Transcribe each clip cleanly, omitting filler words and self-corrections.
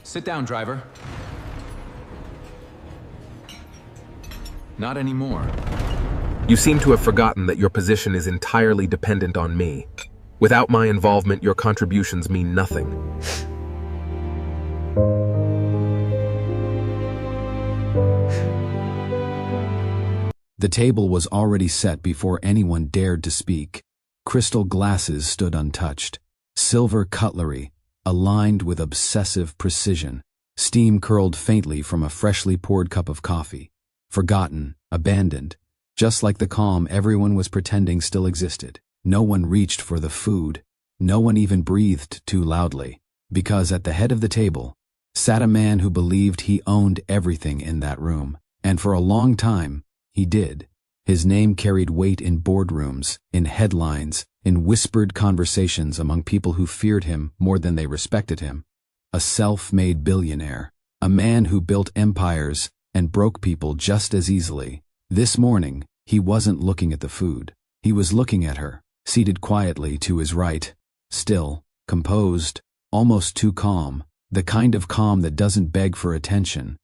Sit down, driver. Not anymore. You seem to have forgotten that your position is entirely dependent on me. Without my involvement, your contributions mean nothing. The table was already set before anyone dared to speak. Crystal glasses stood untouched. Silver cutlery, aligned with obsessive precision. Steam curled faintly from a freshly poured cup of coffee. Forgotten, abandoned, just like the calm everyone was pretending still existed. No one reached for the food. No one even breathed too loudly, because at the head of the table sat a man who believed he owned everything in that room. And for a long time, he did. His name carried weight in boardrooms, in headlines, in whispered conversations among people who feared him more than they respected him. A self-made billionaire, a man who built empires and broke people just as easily. This morning, he wasn't looking at the food. He was looking at her, seated quietly to his right, still, composed, almost too calm, the kind of calm that doesn't beg for attention,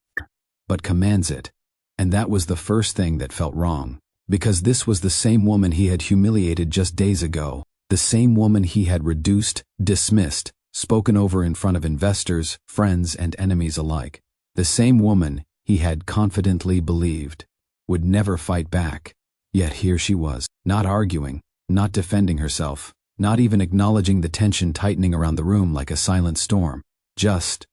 but commands it. And that was the first thing that felt wrong, because this was the same woman he had humiliated just days ago, the same woman he had reduced, dismissed, spoken over in front of investors, friends, and enemies alike. The same woman he had confidently believed would never fight back. Yet here she was, not arguing, not defending herself, not even acknowledging the tension tightening around the room like a silent storm, just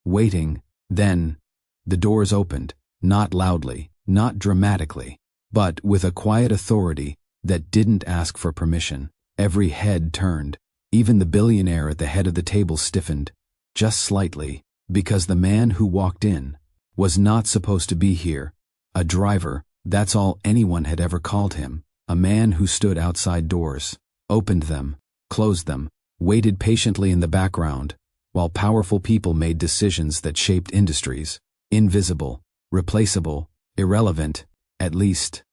waiting. Then the doors opened, not loudly, not dramatically, but with a quiet authority that didn't ask for permission. Every head turned. Even the billionaire at the head of the table stiffened, just slightly, because the man who walked in was not supposed to be here. A driver, that's all anyone had ever called him. A man who stood outside doors, opened them, closed them, waited patiently in the background, while powerful people made decisions that shaped industries. Invisible, replaceable, irrelevant, at least,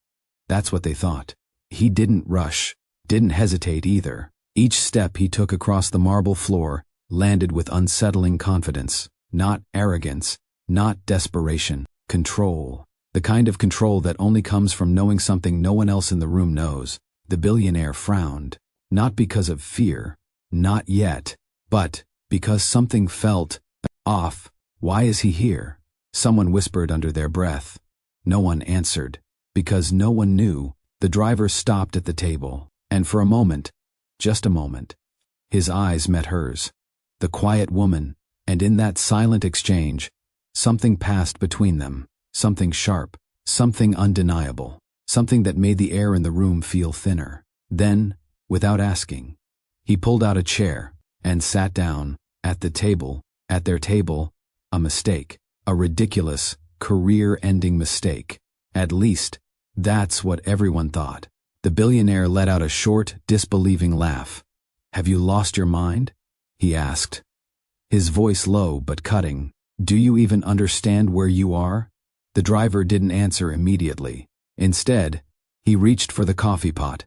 that's what they thought. He didn't rush, didn't hesitate either. Each step he took across the marble floor landed with unsettling confidence, not arrogance, not desperation, control. The kind of control that only comes from knowing something no one else in the room knows. The billionaire frowned, not because of fear, not yet, but because something felt off. Why is he here? Someone whispered under their breath. No one answered, because no one knew. The driver stopped at the table, and for a moment, just a moment, his eyes met hers, the quiet woman, and in that silent exchange, something passed between them, something sharp, something undeniable, something that made the air in the room feel thinner. Then, without asking, he pulled out a chair and sat down at the table, at their table. A mistake, a ridiculous, career-ending mistake. At least, that's what everyone thought. The billionaire let out a short, disbelieving laugh. "Have you lost your mind?" he asked. His voice low but cutting. "Do you even understand where you are?" The driver didn't answer immediately. Instead, he reached for the coffee pot,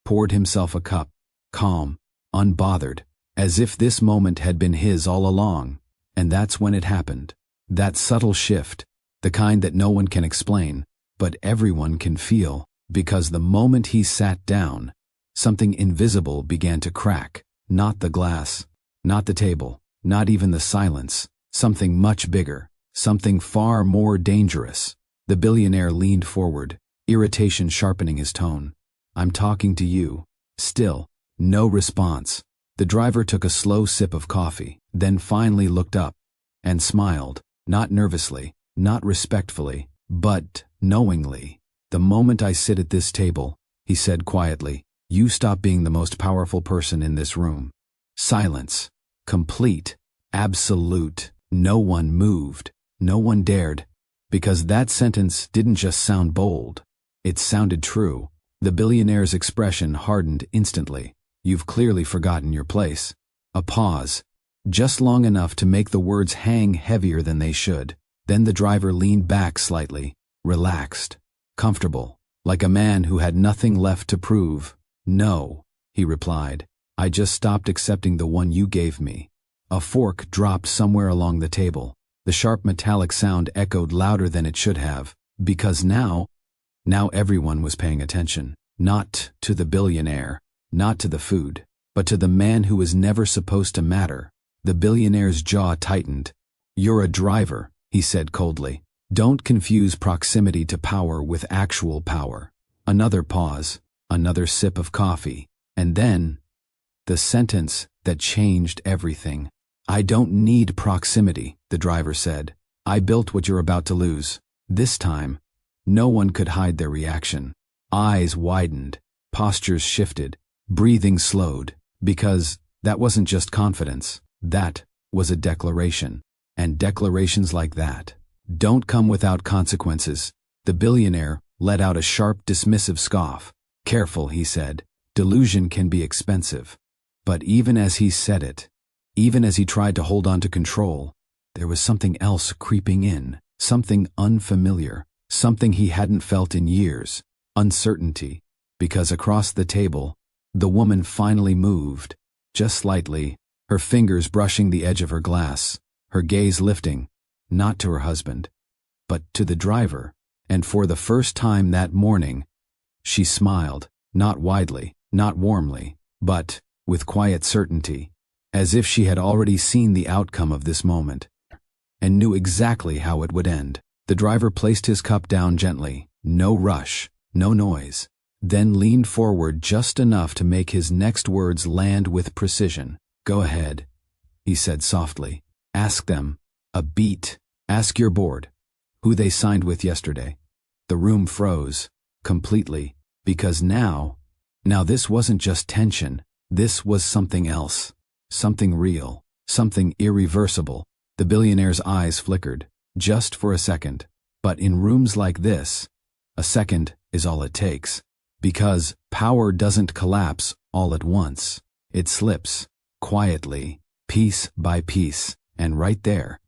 poured himself a cup, calm, unbothered, as if this moment had been his all along. And that's when it happened. That subtle shift, the kind that no one can explain, but everyone can feel. Because the moment he sat down, something invisible began to crack. Not the glass, not the table, not even the silence. Something much bigger, something far more dangerous. The billionaire leaned forward, irritation sharpening his tone. "I'm talking to you." Still, no response. The driver took a slow sip of coffee, then finally looked up and smiled, not nervously, not respectfully, but knowingly. "The moment I sit at this table," he said quietly, "you stop being the most powerful person in this room." Silence. Complete. Absolute. No one moved. No one dared. Because that sentence didn't just sound bold. It sounded true. The billionaire's expression hardened instantly. "You've clearly forgotten your place." A pause. Just long enough to make the words hang heavier than they should. Then the driver leaned back slightly, relaxed, comfortable, like a man who had nothing left to prove. "No," he replied. "I just stopped accepting the one you gave me." A fork dropped somewhere along the table. The sharp metallic sound echoed louder than it should have, because now everyone was paying attention. Not to the billionaire, not to the food, but to the man who was never supposed to matter. The billionaire's jaw tightened. "You're a driver," he said coldly. "Don't confuse proximity to power with actual power." Another pause, another sip of coffee, and then the sentence that changed everything. "I don't need proximity," the driver said. "I built what you're about to lose." This time, no one could hide their reaction. Eyes widened, postures shifted, breathing slowed, because that wasn't just confidence, that was a declaration. And declarations like that don't come without consequences. The billionaire let out a sharp, dismissive scoff. "Careful," he said. "Delusion can be expensive." But even as he said it, even as he tried to hold on to control, there was something else creeping in, something unfamiliar, something he hadn't felt in years. Uncertainty, because across the table, the woman finally moved, just slightly, her fingers brushing the edge of her glass, her gaze lifting, not to her husband, but to the driver, and for the first time that morning, she smiled, not widely, not warmly, but with quiet certainty, as if she had already seen the outcome of this moment, and knew exactly how it would end. The driver placed his cup down gently, no rush, no noise, then leaned forward just enough to make his next words land with precision. "Go ahead," he said softly. "Ask them. A beat. Ask your board. Who they signed with yesterday." The room froze, completely, because now this wasn't just tension. This was something else. Something real. Something irreversible. The billionaire's eyes flickered, just for a second. But in rooms like this, a second is all it takes. Because power doesn't collapse all at once. It slips, quietly, piece by piece, and right there,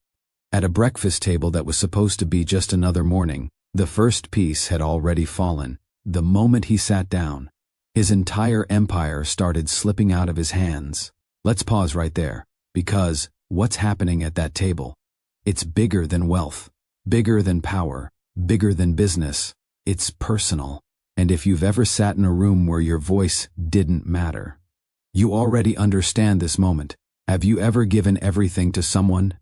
at a breakfast table that was supposed to be just another morning, the first piece had already fallen. The moment he sat down, his entire empire started slipping out of his hands. Let's pause right there, because what's happening at that table? It's bigger than wealth, bigger than power, bigger than business. It's personal. And if you've ever sat in a room where your voice didn't matter, you already understand this moment. Have you ever given everything to someone?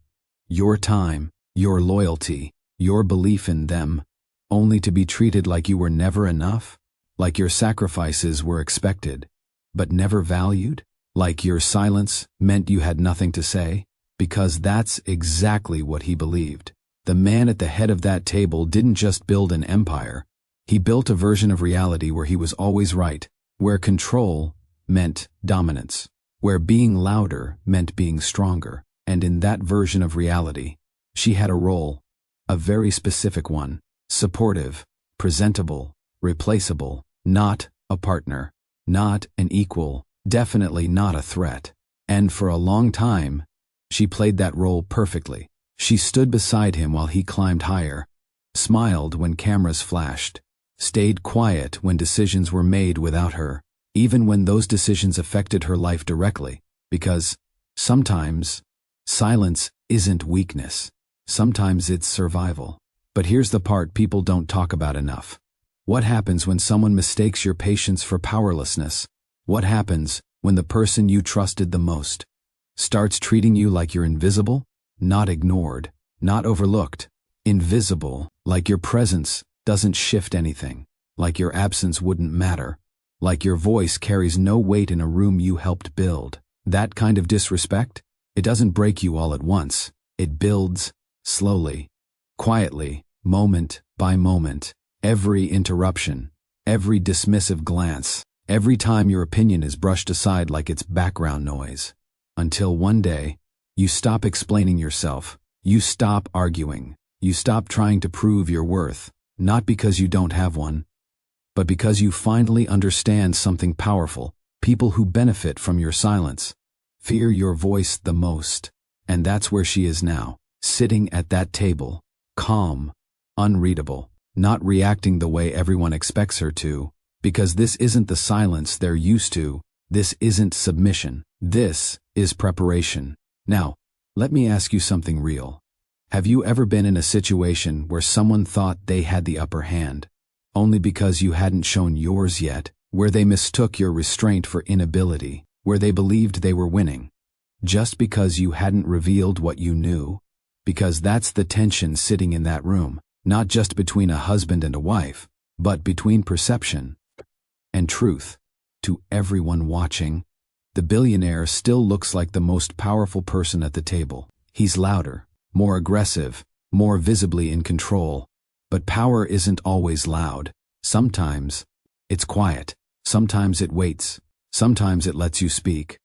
Your time, your loyalty, your belief in them, only to be treated like you were never enough? Like your sacrifices were expected, but never valued? Like your silence meant you had nothing to say? Because that's exactly what he believed. The man at the head of that table didn't just build an empire. He built a version of reality where he was always right, where control meant dominance, where being louder meant being stronger. And in that version of reality, she had a role, a very specific one, supportive, presentable, replaceable, not a partner, not an equal, definitely not a threat. And for a long time, she played that role perfectly. She stood beside him while he climbed higher, smiled when cameras flashed, stayed quiet when decisions were made without her, even when those decisions affected her life directly, because sometimes silence isn't weakness. Sometimes it's survival. But here's the part people don't talk about enough. What happens when someone mistakes your patience for powerlessness? What happens when the person you trusted the most starts treating you like you're invisible? Not ignored, not overlooked. Invisible, like your presence doesn't shift anything, like your absence wouldn't matter, like your voice carries no weight in a room you helped build. That kind of disrespect, it doesn't break you all at once. It builds slowly, quietly, moment by moment. Every interruption, every dismissive glance, every time your opinion is brushed aside like it's background noise. Until one day, you stop explaining yourself. You stop arguing. You stop trying to prove your worth, not because you don't have one, but because you finally understand something powerful. People who benefit from your silence fear your voice the most. And that's where she is now, sitting at that table, calm, unreadable, not reacting the way everyone expects her to, because this isn't the silence they're used to. This isn't submission. This is preparation. Now, let me ask you something real. Have you ever been in a situation where someone thought they had the upper hand, only because you hadn't shown yours yet, where they mistook your restraint for inability, where they believed they were winning, just because you hadn't revealed what you knew? Because that's the tension sitting in that room, not just between a husband and a wife, but between perception and truth. To everyone watching, the billionaire still looks like the most powerful person at the table. He's louder, more aggressive, more visibly in control. But power isn't always loud. Sometimes it's quiet. Sometimes it waits. Sometimes it lets you speak,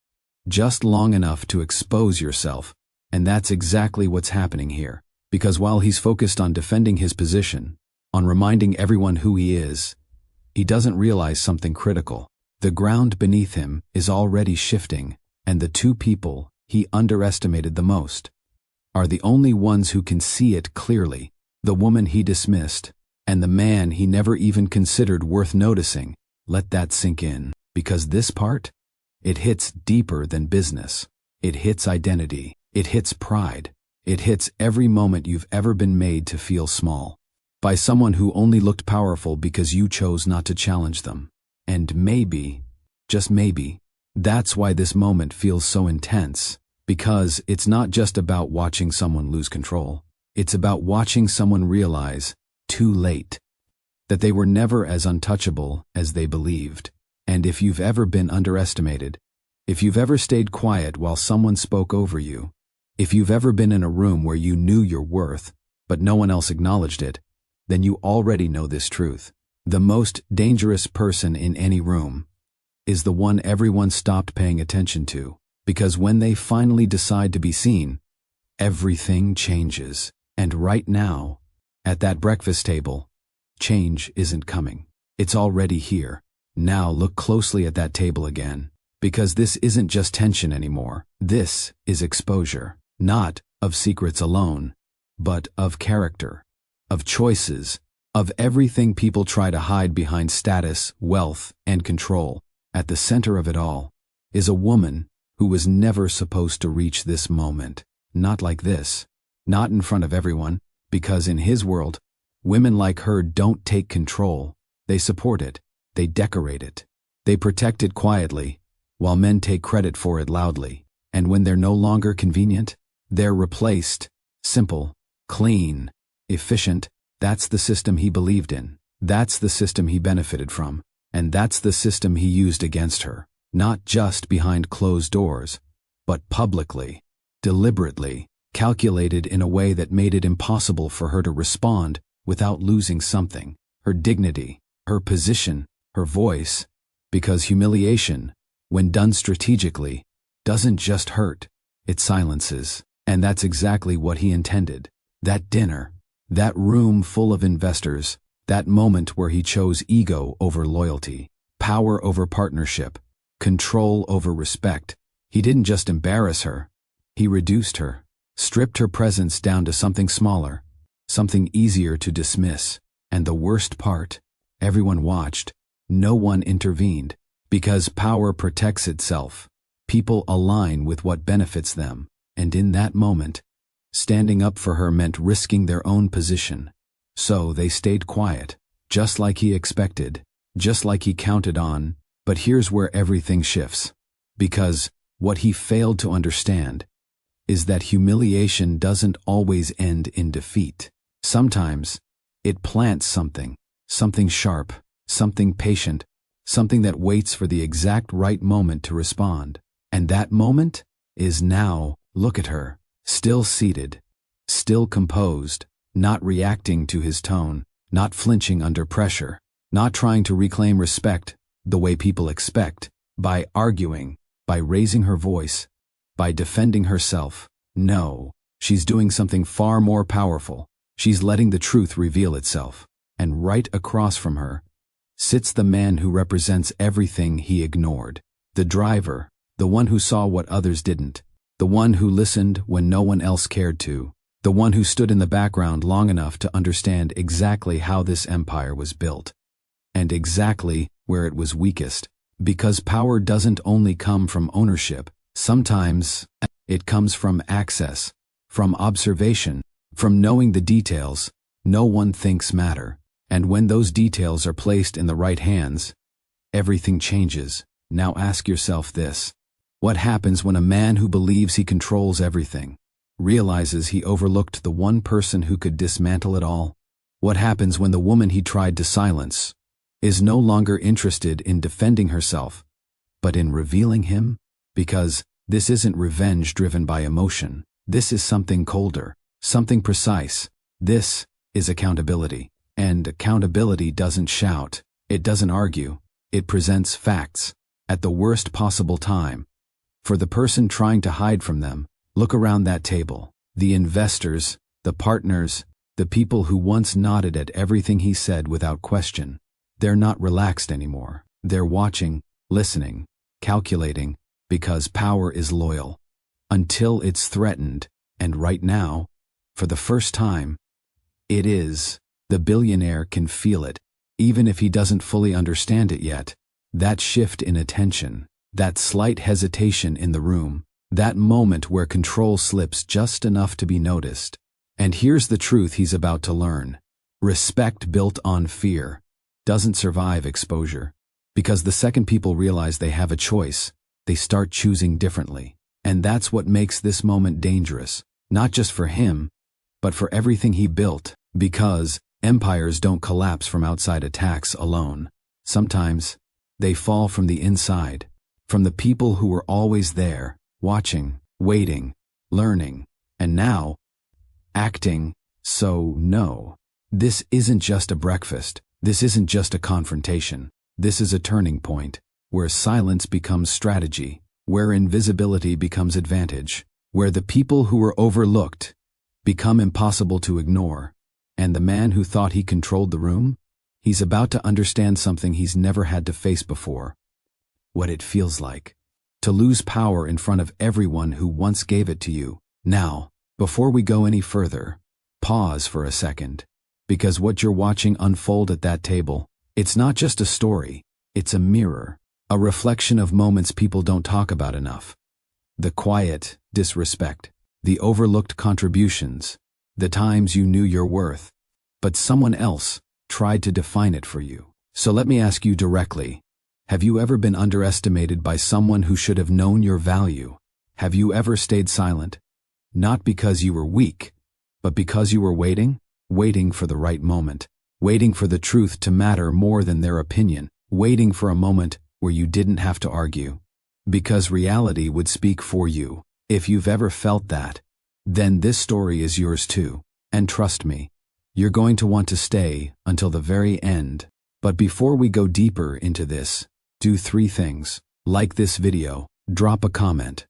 just long enough to expose yourself. And that's exactly what's happening here. Because while he's focused on defending his position, on reminding everyone who he is, he doesn't realize something critical. The ground beneath him is already shifting, and the two people he underestimated the most are the only ones who can see it clearly: the woman he dismissed, and the man he never even considered worth noticing. Let that sink in, because this part, it hits deeper than business. It hits identity. It hits pride. It hits every moment you've ever been made to feel small, by someone who only looked powerful because you chose not to challenge them. And maybe, just maybe, that's why this moment feels so intense. Because it's not just about watching someone lose control. It's about watching someone realize, too late, that they were never as untouchable as they believed. And if you've ever been underestimated, if you've ever stayed quiet while someone spoke over you, if you've ever been in a room where you knew your worth, but no one else acknowledged it, then you already know this truth. The most dangerous person in any room is the one everyone stopped paying attention to. Because when they finally decide to be seen, everything changes. And right now, at that breakfast table, change isn't coming. It's already here. Now look closely at that table again. Because this isn't just tension anymore. This is exposure. Not of secrets alone, but of character, of choices, of everything people try to hide behind status, wealth, and control. At the center of it all is a woman who was never supposed to reach this moment. Not like this. Not in front of everyone, because in his world, women like her don't take control. They support it. They decorate it. They protect it quietly, while men take credit for it loudly. And when they're no longer convenient, they're replaced. Simple, clean, efficient. That's the system he believed in. That's the system he benefited from. And that's the system he used against her. Not just behind closed doors, but publicly, deliberately, calculated in a way that made it impossible for her to respond without losing something: her dignity, her position, her voice. Because humiliation, when done strategically, doesn't just hurt, it silences. And that's exactly what he intended. That dinner, that room full of investors, that moment where he chose ego over loyalty, power over partnership, control over respect. He didn't just embarrass her, he reduced her, stripped her presence down to something smaller, something easier to dismiss. And the worst part, everyone watched, no one intervened. Because power protects itself. People align with what benefits them. And in that moment, standing up for her meant risking their own position. So they stayed quiet, just like he expected, just like he counted on. But here's where everything shifts. Because what he failed to understand is that humiliation doesn't always end in defeat. Sometimes it plants something sharp, something patient, something that waits for the exact right moment to respond. And that moment is now. Look at her, still seated, still composed, not reacting to his tone, not flinching under pressure, not trying to reclaim respect the way people expect, by arguing, by raising her voice, by defending herself. No, she's doing something far more powerful. She's letting the truth reveal itself. And right across from her sits the man who represents everything he ignored. The driver, the one who saw what others didn't. The one who listened when no one else cared to. The one who stood in the background long enough to understand exactly how this empire was built. And exactly where it was weakest. Because power doesn't only come from ownership. Sometimes It comes from access, from observation, from knowing the details no one thinks matter. And when those details are placed in the right hands, everything changes. Now ask yourself this. What happens when a man who believes he controls everything realizes he overlooked the one person who could dismantle it all? What happens when the woman he tried to silence is no longer interested in defending herself, but in revealing him? Because this isn't revenge driven by emotion. This is something colder, something precise. This is accountability. And accountability doesn't shout, it doesn't argue, it presents facts at the worst possible time. For the person trying to hide from them, look around that table. The investors, the partners, the people who once nodded at everything he said without question. They're not relaxed anymore. They're watching, listening, calculating, because power is loyal until it's threatened. And right now, for the first time, it is. The billionaire can feel it, even if he doesn't fully understand it yet. That shift in attention, that slight hesitation in the room, that moment where control slips just enough to be noticed. And here's the truth he's about to learn. Respect built on fear doesn't survive exposure. Because the second people realize they have a choice, they start choosing differently. And that's what makes this moment dangerous, not just for him, but for everything he built. Because empires don't collapse from outside attacks alone. Sometimes they fall from the inside, from the people who were always there, watching, waiting, learning, and now acting. So no, this isn't just a breakfast. This isn't just a confrontation. This is a turning point where silence becomes strategy, where invisibility becomes advantage, where the people who were overlooked become impossible to ignore. And the man who thought he controlled the room, he's about to understand something he's never had to face before. What it feels like to lose power in front of everyone who once gave it to you. Now, before we go any further, pause for a second. Because what you're watching unfold at that table, it's not just a story, it's a mirror, a reflection of moments people don't talk about enough. The quiet disrespect, the overlooked contributions, the times you knew your worth, but someone else tried to define it for you. So let me ask you directly, have you ever been underestimated by someone who should have known your value? Have you ever stayed silent? Not because you were weak, but because you were waiting for the right moment, waiting for the truth to matter more than their opinion, waiting for a moment where you didn't have to argue, because reality would speak for you. If you've ever felt that, then this story is yours too. And trust me, you're going to want to stay until the very end. But before we go deeper into this, do 3 things. Like this video, drop a comment.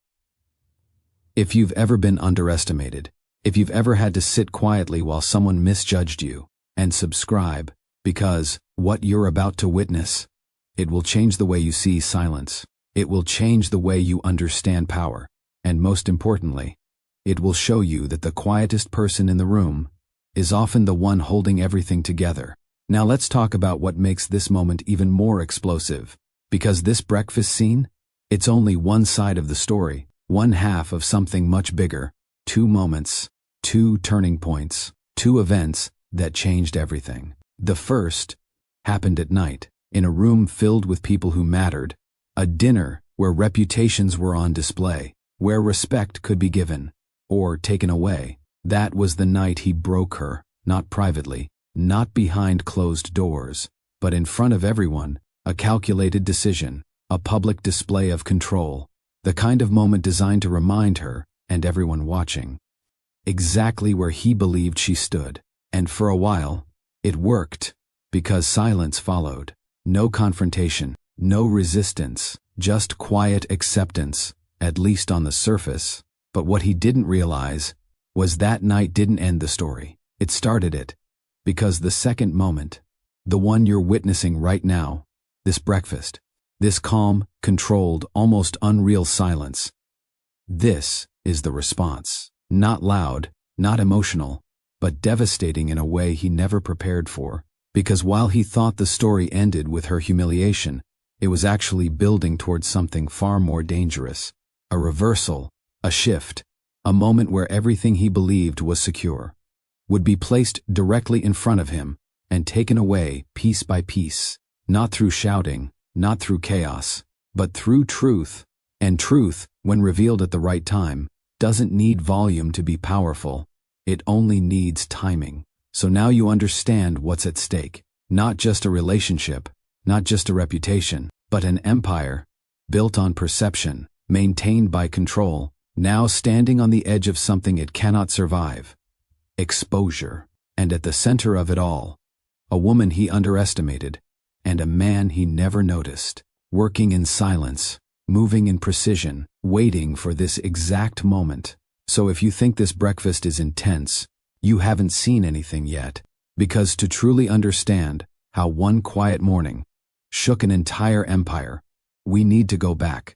If you've ever been underestimated, if you've ever had to sit quietly while someone misjudged you, and subscribe, because what you're about to witness, it will change the way you see silence. It will change the way you understand power. And most importantly, it will show you that the quietest person in the room is often the one holding everything together. Now let's talk about what makes this moment even more explosive. Because this breakfast scene, it's only one side of the story, one half of something much bigger. 2 moments, 2 turning points, 2 events that changed everything. The first happened at night, in a room filled with people who mattered, a dinner where reputations were on display, where respect could be given or taken away. That was the night he broke her, not privately, not behind closed doors, but in front of everyone. A calculated decision, a public display of control, the kind of moment designed to remind her, and everyone watching, exactly where he believed she stood. And for a while, it worked, because silence followed. No confrontation, no resistance, just quiet acceptance, at least on the surface. But what he didn't realize was that night didn't end the story. It started it. Because the second moment, the one you're witnessing right now, this breakfast, this calm, controlled, almost unreal silence, this is the response. Not loud, not emotional, but devastating in a way he never prepared for. Because while he thought the story ended with her humiliation, it was actually building towards something far more dangerous. A reversal, A shift, a moment where everything he believed was secure, would be placed directly in front of him and taken away piece by piece, not through shouting, not through chaos, but through truth. And truth, when revealed at the right time, doesn't need volume to be powerful. It only needs timing. So now you understand what's at stake. Not just a relationship, not just a reputation, but an empire built on perception, maintained by control, now standing on the edge of something it cannot survive. Exposure. And at the center of it all, a woman he underestimated, and a man he never noticed, working in silence, moving in precision, waiting for this exact moment. So if you think this breakfast is intense, you haven't seen anything yet. Because to truly understand how one quiet morning shook an entire empire, we need to go back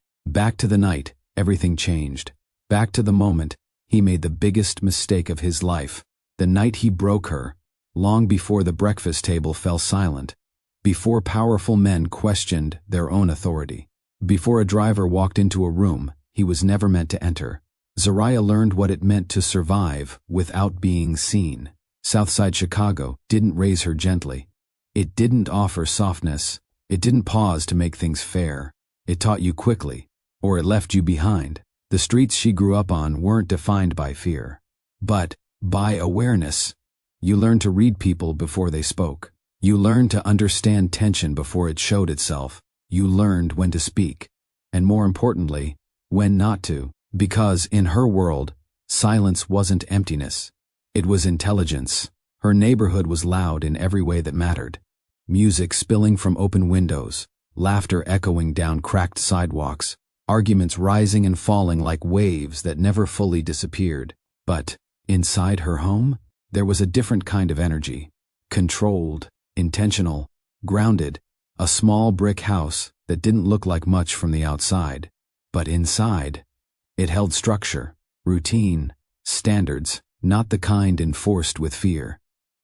to the night everything changed, back to the moment he made the biggest mistake of his life, the night he broke her, long before the breakfast table fell silent, before powerful men questioned their own authority, before a driver walked into a room he was never meant to enter. Zariah learned what it meant to survive without being seen. Southside Chicago didn't raise her gently. It didn't offer softness. It didn't pause to make things fair. It taught you quickly, or it left you behind. The streets she grew up on weren't defined by fear, but by awareness. You learned to read people before they spoke. You learned to understand tension before it showed itself. You learned when to speak, and more importantly, when not to. Because in her world, silence wasn't emptiness. It was intelligence. Her neighborhood was loud in every way that mattered. Music spilling from open windows, laughter echoing down cracked sidewalks, arguments rising and falling like waves that never fully disappeared. But inside her home, there was a different kind of energy. Controlled, intentional, grounded, a small brick house that didn't look like much from the outside. But inside, it held structure, routine, standards, not the kind enforced with fear,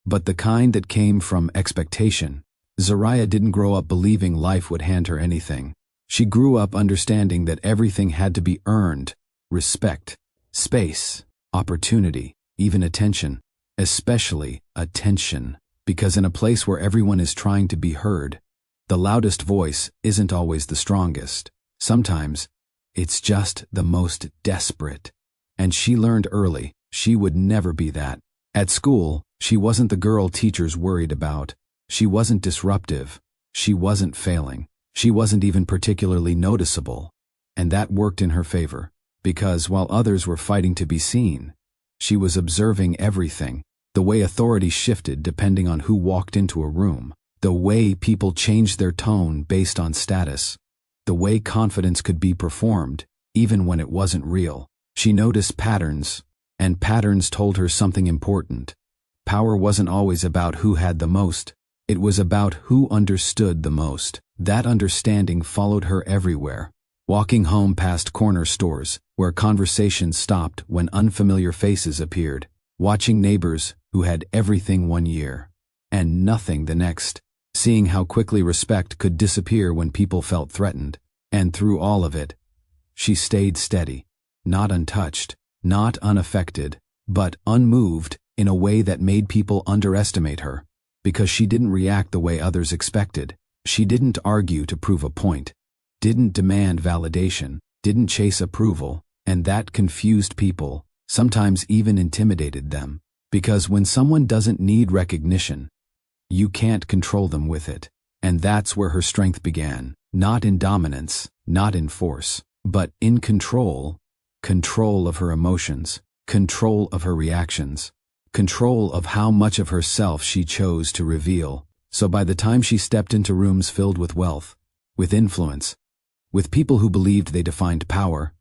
but the kind that came from expectation. Zariah didn't grow up believing life would hand her anything. She grew up understanding that everything had to be earned: respect, space, opportunity, even attention. Especially attention, because in a place where everyone is trying to be heard, the loudest voice isn't always the strongest. Sometimes, it's just the most desperate. And she learned early she would never be that. At school, she wasn't the girl teachers worried about. She wasn't disruptive. She wasn't failing. She wasn't even particularly noticeable. And that worked in her favor, because while others were fighting to be seen, she was observing everything. The way authority shifted depending on who walked into a room. The way people changed their tone based on status. The way confidence could be performed, even when it wasn't real. She noticed patterns, and patterns told her something important. Power wasn't always about who had the most. It was about who understood the most. That understanding followed her everywhere. Walking home past corner stores, where conversations stopped when unfamiliar faces appeared. Watching neighbors who had everything one year, and nothing the next. Seeing how quickly respect could disappear when people felt threatened. And through all of it, she stayed steady. Not untouched, not unaffected, but unmoved in a way that made people underestimate her. Because she didn't react the way others expected. She didn't argue to prove a point. Didn't demand validation. Didn't chase approval. And that confused people, sometimes even intimidated them. Because when someone doesn't need recognition, you can't control them with it. And that's where her strength began. Not in dominance, not in force, but in control. Control of her emotions, control of her reactions, control of how much of herself she chose to reveal. So by the time she stepped into rooms filled with wealth, with influence, with people who believed they defined power,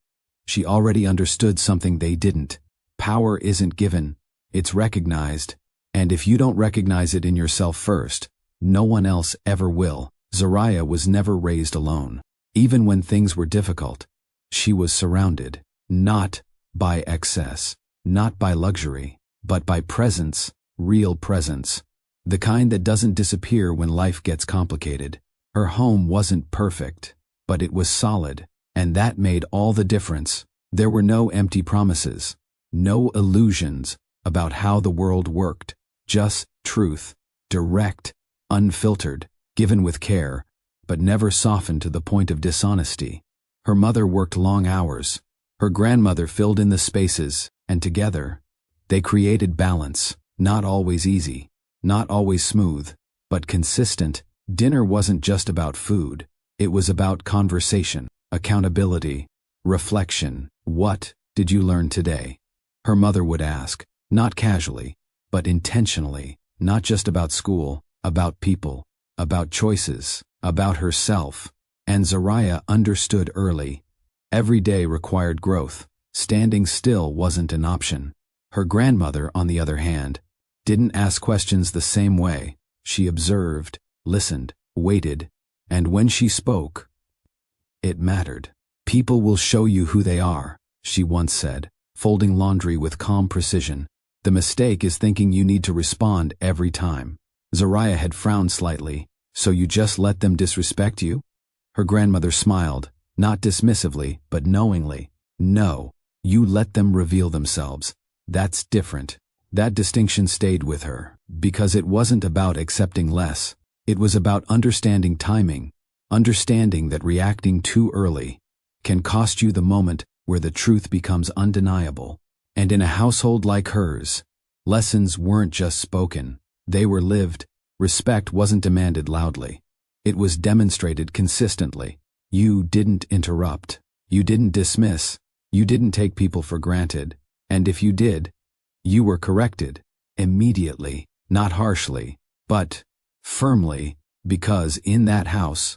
she already understood something they didn't. Power isn't given, it's recognized. And if you don't recognize it in yourself first, no one else ever will. Zariah was never raised alone. Even when things were difficult, she was surrounded, not by excess, not by luxury, but by presence, real presence. The kind that doesn't disappear when life gets complicated. Her home wasn't perfect, but it was solid, and that made all the difference. There were no empty promises, no illusions about how the world worked, just truth, direct, unfiltered, given with care, but never softened to the point of dishonesty. Her mother worked long hours. Her grandmother filled in the spaces, and together, they created balance, not always easy, not always smooth, but consistent. Dinner wasn't just about food. It was about conversation, accountability, reflection. What did you learn today? Her mother would ask, not casually, but intentionally, not just about school, about people, about choices, about herself. And Zariah understood early. Every day required growth. Standing still wasn't an option. Her grandmother, on the other hand, didn't ask questions the same way. She observed, listened, waited, and when she spoke, it mattered. People will show you who they are, she once said, folding laundry with calm precision. The mistake is thinking you need to respond every time. Zariah had frowned slightly. So you just let them disrespect you? Her grandmother smiled, not dismissively, but knowingly. No, you let them reveal themselves. That's different. That distinction stayed with her, because it wasn't about accepting less. It was about understanding timing, understanding that reacting too early can cost you the moment where the truth becomes undeniable. And in a household like hers, lessons weren't just spoken, they were lived. Respect wasn't demanded loudly. It was demonstrated consistently. You didn't interrupt. You didn't dismiss. You didn't take people for granted. And if you did, you were corrected. Immediately, not harshly, but firmly, because in that house,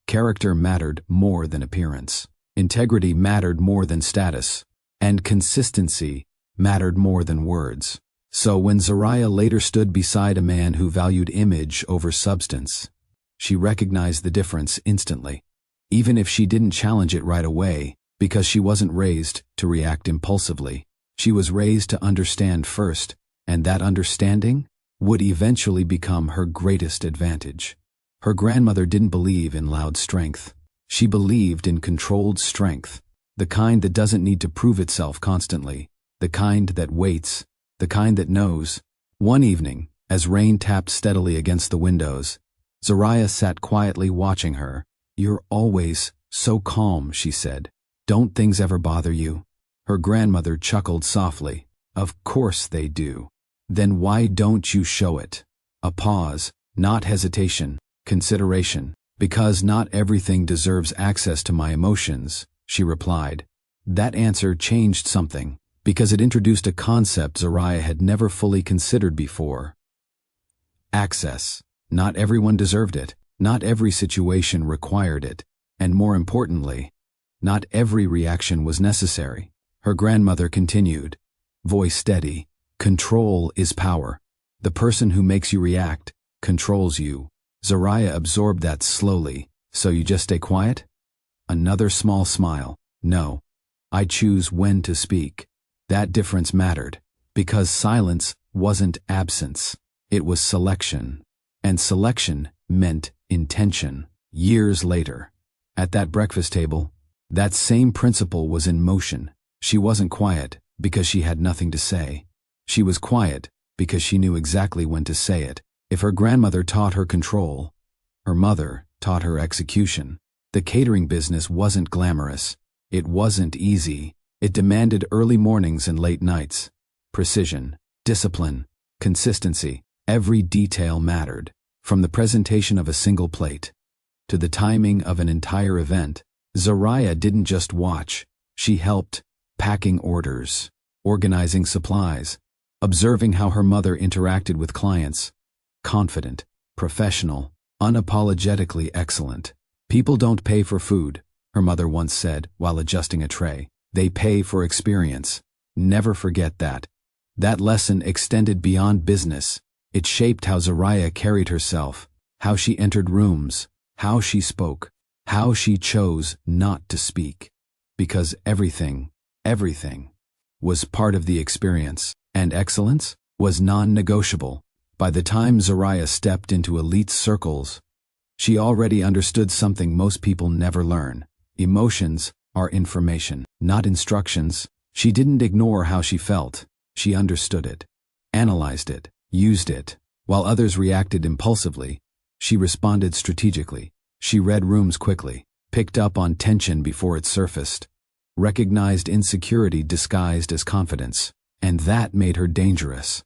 character mattered more than appearance. Integrity mattered more than status. And consistency mattered more than words. So when Zariah later stood beside a man who valued image over substance, she recognized the difference instantly, even if she didn't challenge it right away, because she wasn't raised to react impulsively. She was raised to understand first, and that understanding would eventually become her greatest advantage. Her grandmother didn't believe in loud strength. She believed in controlled strength, the kind that doesn't need to prove itself constantly, the kind that waits, the kind that knows. One evening, as rain tapped steadily against the windows, Zariah sat quietly watching her. "You're always so calm," she said. "Don't things ever bother you?" Her grandmother chuckled softly. "Of course they do. Then why don't you show it?" A pause, not hesitation, consideration. "Because not everything deserves access to my emotions," she replied. That answer changed something, because it introduced a concept Zariah had never fully considered before. Access. Not everyone deserved it. Not every situation required it. And more importantly, not every reaction was necessary. Her grandmother continued, voice steady. "Control is power. The person who makes you react controls you." Zariah absorbed that slowly. "So you just stay quiet?" Another small smile. "No. I choose when to speak." That difference mattered, because silence wasn't absence. It was selection. And selection meant intention. Years later, at that breakfast table, that same principle was in motion. She wasn't quiet because she had nothing to say. She was quiet because she knew exactly when to say it. If her grandmother taught her control, her mother taught her execution. The catering business wasn't glamorous. It wasn't easy. It demanded early mornings and late nights. Precision, discipline, consistency. Every detail mattered, from the presentation of a single plate to the timing of an entire event. Zariah didn't just watch. She helped, packing orders, organizing supplies, observing how her mother interacted with clients. Confident, professional, unapologetically excellent. "People don't pay for food," her mother once said while adjusting a tray. "They pay for experience." Never forget that. That lesson extended beyond business. It shaped how Zariah carried herself, how she entered rooms, how she spoke, how she chose not to speak. Because everything was part of the experience, and excellence was non-negotiable. By the time Zariah stepped into elite circles, she already understood something most people never learn. Emotions are information, not instructions. She didn't ignore how she felt. She understood it, analyzed it, used it. While others reacted impulsively, she responded strategically. She read rooms quickly, picked up on tension before it surfaced, recognized insecurity disguised as confidence, and that made her dangerous.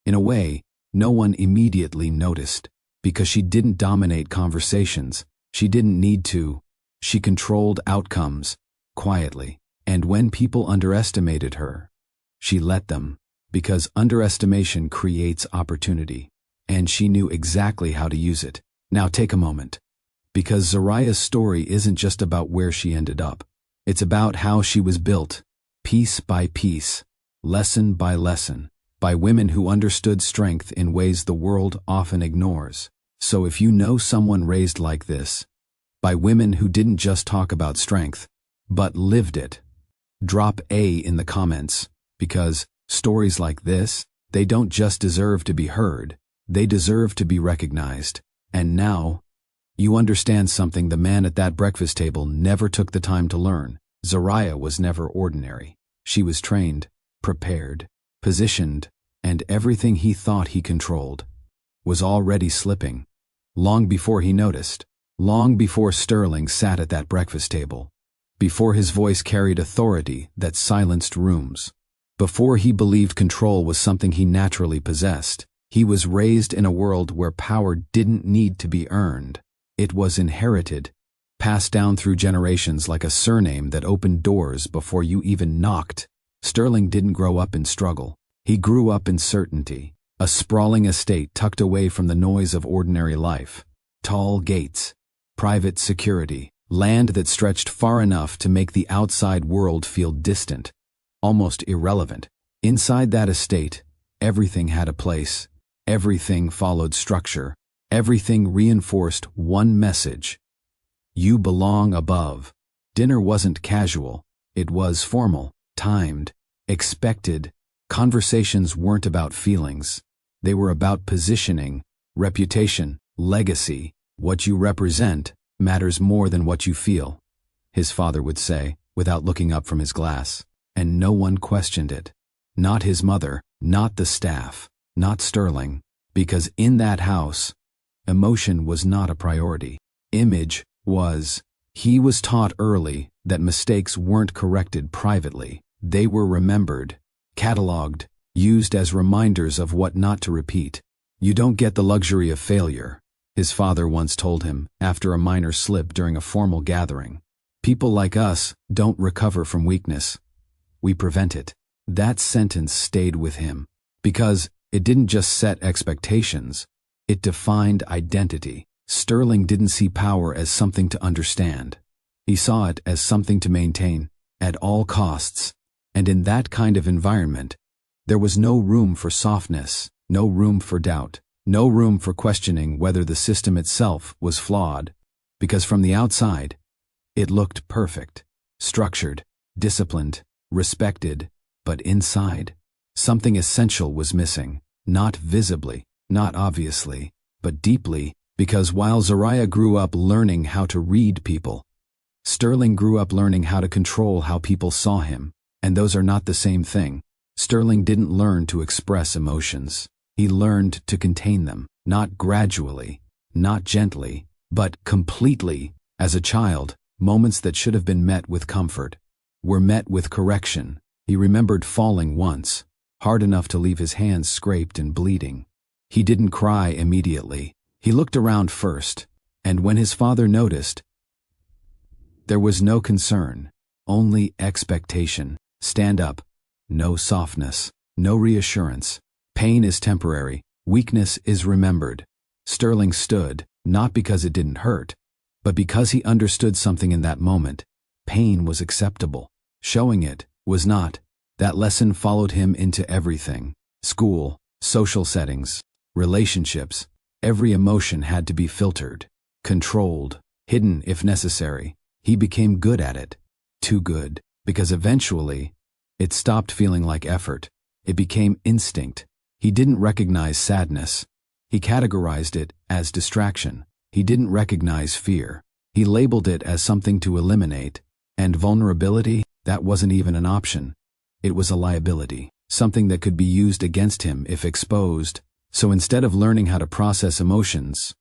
In a way, no one immediately noticed, because she didn't dominate conversations. She didn't need to. She controlled outcomes, quietly. And when people underestimated her, she let them, because underestimation creates opportunity. And she knew exactly how to use it. Now take a moment. Because Zariah's story isn't just about where she ended up. It's about how she was built, piece by piece, lesson by lesson, by women who understood strength in ways the world often ignores. So if you know someone raised like this, by women who didn't just talk about strength, but lived it, drop A in the comments, because stories like this, they don't just deserve to be heard, they deserve to be recognized. And now, you understand something the man at that breakfast table never took the time to learn. Zariah was never ordinary. She was trained, prepared, positioned, and everything he thought he controlled was already slipping, long before he noticed, long before Sterling sat at that breakfast table, before his voice carried authority that silenced rooms, before he believed control was something he naturally possessed. He was raised in a world where power didn't need to be earned. It was inherited, passed down through generations like a surname that opened doors before you even knocked. Sterling didn't grow up in struggle. He grew up in certainty, a sprawling estate tucked away from the noise of ordinary life. Tall gates, private security, land that stretched far enough to make the outside world feel distant, almost irrelevant. Inside that estate, everything had a place. Everything followed structure. Everything reinforced one message. You belong above. Dinner wasn't casual. It was formal, timed, expected. Conversations weren't about feelings. They were about positioning, reputation, legacy. What you represent matters more than what you feel, his father would say, without looking up from his glass. And no one questioned it. Not his mother, not the staff, not Sterling. Because in that house, emotion was not a priority. Image was. He was taught early that mistakes weren't corrected privately. They were remembered, cataloged, used as reminders of what not to repeat. You don't get the luxury of failure, his father once told him after a minor slip during a formal gathering. People like us don't recover from weakness. We prevent it. That sentence stayed with him because it didn't just set expectations, it defined identity. Sterling didn't see power as something to understand. He saw it as something to maintain, at all costs. And in that kind of environment, there was no room for softness, no room for doubt, no room for questioning whether the system itself was flawed. Because from the outside, it looked perfect, structured, disciplined, respected, but inside, something essential was missing, not visibly, not obviously, but deeply, because while Zariah grew up learning how to read people, Sterling grew up learning how to control how people saw him, and those are not the same thing. Sterling didn't learn to express emotions. He learned to contain them, not gradually, not gently, but completely. As a child, moments that should have been met with comfort were met with correction. He remembered falling once, hard enough to leave his hands scraped and bleeding. He didn't cry immediately. He looked around first, and when his father noticed, there was no concern, only expectation. Stand up. No softness, no reassurance. Pain is temporary, weakness is remembered. Sterling stood, not because it didn't hurt, but because he understood something in that moment. Pain was acceptable. Showing it was not. That lesson followed him into everything. School, social settings, relationships. Every emotion had to be filtered, controlled, hidden if necessary. He became good at it. Too good, because eventually, it stopped feeling like effort. It became instinct. He didn't recognize sadness. He categorized it as distraction. He didn't recognize fear. He labeled it as something to eliminate. And vulnerability, that wasn't even an option. It was a liability, something that could be used against him if exposed. So instead of learning how to process emotions,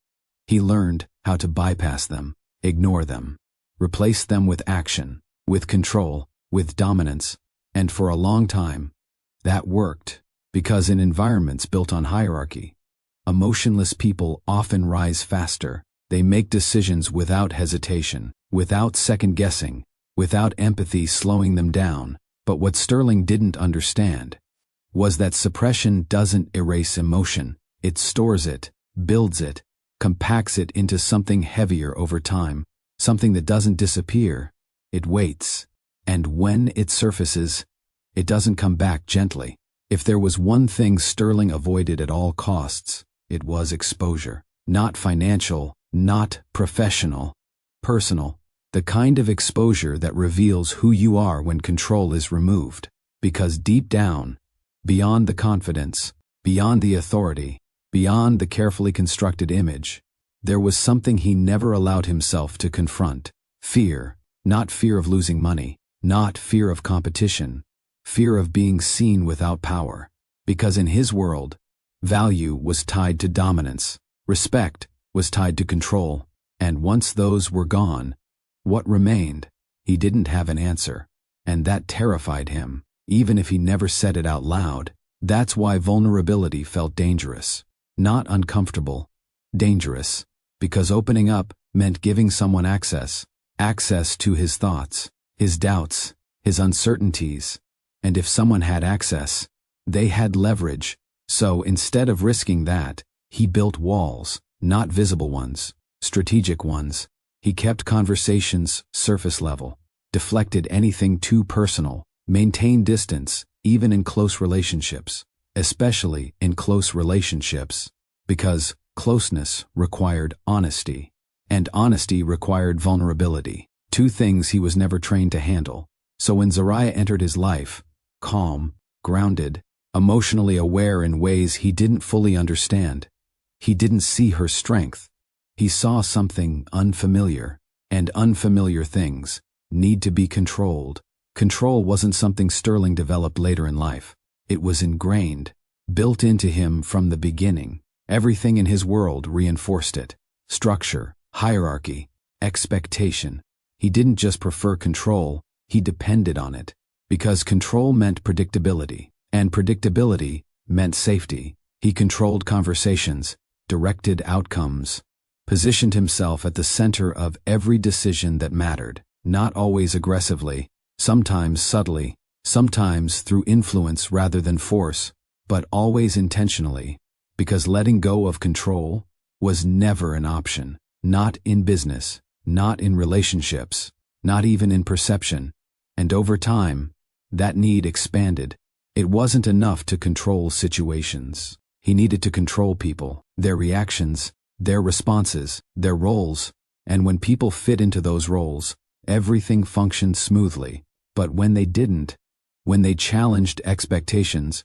he learned how to bypass them, ignore them, replace them with action, with control, with dominance. And for a long time, that worked, because in environments built on hierarchy, emotionless people often rise faster. They make decisions without hesitation, without second-guessing, without empathy slowing them down. But what Sterling didn't understand was that suppression doesn't erase emotion. It stores it, builds it, compacts it into something heavier over time, something that doesn't disappear. It waits. And when it surfaces, it doesn't come back gently. If there was one thing Sterling avoided at all costs, it was exposure. Not financial, not professional, personal. The kind of exposure that reveals who you are when control is removed. Because deep down, beyond the confidence, beyond the authority, beyond the carefully constructed image, there was something he never allowed himself to confront. Fear. Not fear of losing money, not fear of competition, fear of being seen without power. Because in his world, value was tied to dominance, respect was tied to control, and once those were gone, what remained? He didn't have an answer, and that terrified him, even if he never said it out loud. That's why vulnerability felt dangerous. Not uncomfortable, dangerous, because opening up meant giving someone access to his thoughts, his doubts, his uncertainties. And if someone had access, they had leverage. So instead of risking that, he built walls, not visible ones, strategic ones. He kept conversations surface level, deflected anything too personal, maintained distance, even in close relationships, especially in close relationships, because closeness required honesty, and honesty required vulnerability, two things he was never trained to handle. So when Zariah entered his life, calm, grounded, emotionally aware in ways he didn't fully understand, he didn't see her strength. He saw something unfamiliar, and unfamiliar things need to be controlled. Control wasn't something Sterling developed later in life. It was ingrained, built into him from the beginning. Everything in his world reinforced it. Structure, hierarchy, expectation. He didn't just prefer control, he depended on it. Because control meant predictability, and predictability meant safety. He controlled conversations, directed outcomes, positioned himself at the center of every decision that mattered, not always aggressively, sometimes subtly, sometimes through influence rather than force, but always intentionally, because letting go of control was never an option, not in business, not in relationships, not even in perception. And over time, that need expanded. It wasn't enough to control situations. He needed to control people, their reactions, their responses, their roles, and when people fit into those roles, everything functioned smoothly. But when they didn't, when they challenged expectations,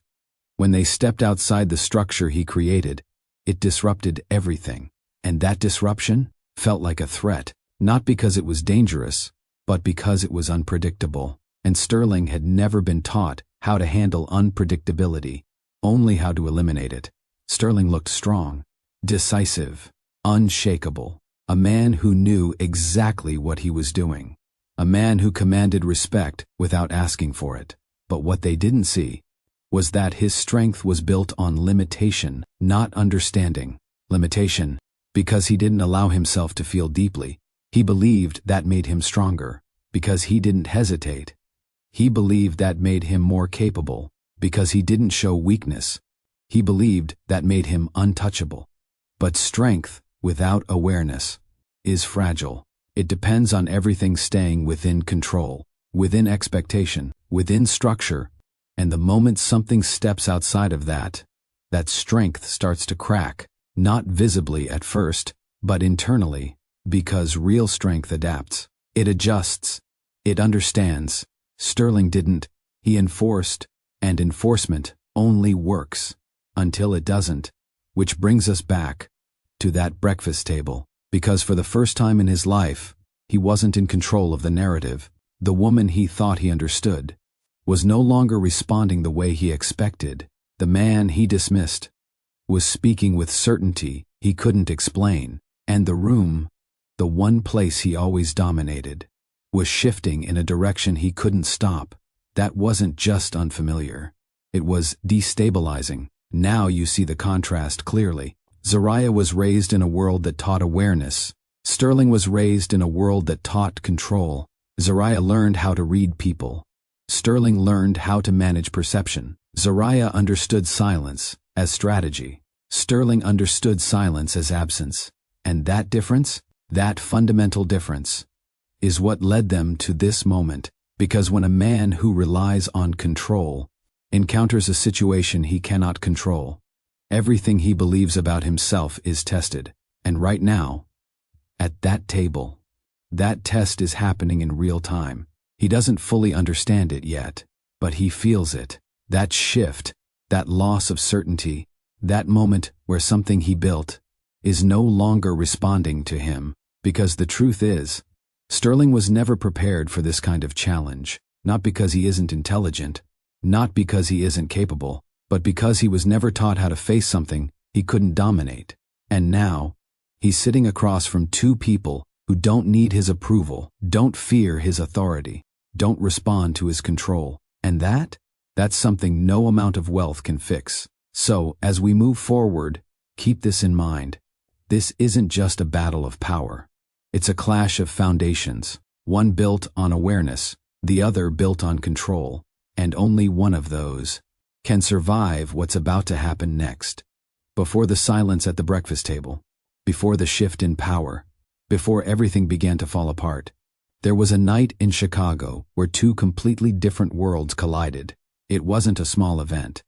when they stepped outside the structure he created, it disrupted everything. And that disruption felt like a threat, not because it was dangerous, but because it was unpredictable. And Sterling had never been taught how to handle unpredictability, only how to eliminate it. Sterling looked strong, decisive, unshakable, a man who knew exactly what he was doing, a man who commanded respect without asking for it. But what they didn't see was that his strength was built on limitation, not understanding. Limitation, because he didn't allow himself to feel deeply. He believed that made him stronger, because he didn't hesitate. He believed that made him more capable, because he didn't show weakness. He believed that made him untouchable. But strength, without awareness, is fragile. It depends on everything staying within control, within expectation, within structure, and the moment something steps outside of that, that strength starts to crack, not visibly at first, but internally, because real strength adapts. It adjusts. It understands. Sterling didn't. He enforced, and enforcement only works until it doesn't. Which brings us back to that breakfast table, because for the first time in his life, he wasn't in control of the narrative. The woman he thought he understood was no longer responding the way he expected. The man he dismissed was speaking with certainty he couldn't explain, and the room, the one place he always dominated, was shifting in a direction he couldn't stop. That wasn't just unfamiliar. It was destabilizing. Now you see the contrast clearly. Zariah was raised in a world that taught awareness. Sterling was raised in a world that taught control. Zariah learned how to read people. Sterling learned how to manage perception. Zariah understood silence as strategy. Sterling understood silence as absence. And that difference, that fundamental difference, is what led them to this moment. Because when a man who relies on control encounters a situation he cannot control, everything he believes about himself is tested. And right now, at that table, that test is happening in real time. He doesn't fully understand it yet, but he feels it. That shift, that loss of certainty, that moment where something he built is no longer responding to him. Because the truth is, Sterling was never prepared for this kind of challenge, not because he isn't intelligent, not because he isn't capable, but because he was never taught how to face something he couldn't dominate. And now, he's sitting across from two people who don't need his approval, don't fear his authority, don't respond to his control. And that's something no amount of wealth can fix. So, as we move forward, keep this in mind. This isn't just a battle of power. It's a clash of foundations, one built on awareness, the other built on control, and only one of those can survive what's about to happen next. Before the silence at the breakfast table, before the shift in power, before everything began to fall apart, there was a night in Chicago where two completely different worlds collided. It wasn't a small event.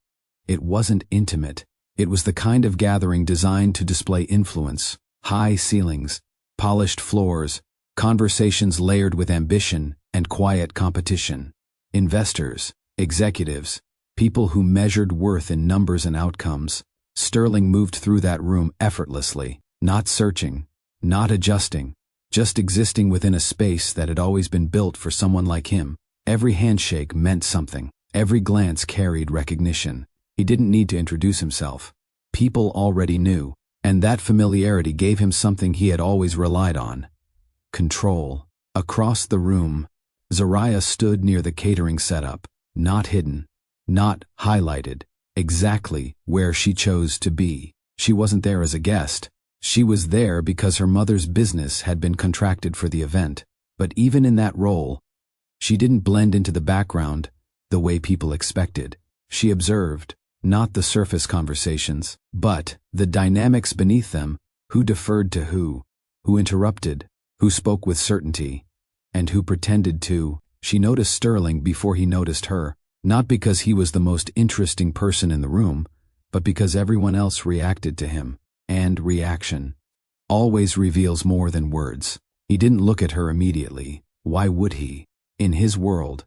It wasn't intimate. It was the kind of gathering designed to display influence, high ceilings, polished floors, conversations layered with ambition and quiet competition. Investors, executives, people who measured worth in numbers and outcomes. Sterling moved through that room effortlessly, not searching, not adjusting, just existing within a space that had always been built for someone like him. Every handshake meant something. Every glance carried recognition. He didn't need to introduce himself. People already knew, and that familiarity gave him something he had always relied on: control. Across the room, Zariah stood near the catering setup, not hidden, not highlighted, exactly where she chose to be. She wasn't there as a guest. She was there because her mother's business had been contracted for the event. But even in that role, she didn't blend into the background the way people expected. She observed, not the surface conversations, but the dynamics beneath them: who deferred to who interrupted, who spoke with certainty, and who pretended to. She noticed Sterling before he noticed her, not because he was the most interesting person in the room, but because everyone else reacted to him. And reaction always reveals more than words. He didn't look at her immediately. Why would he? In his world,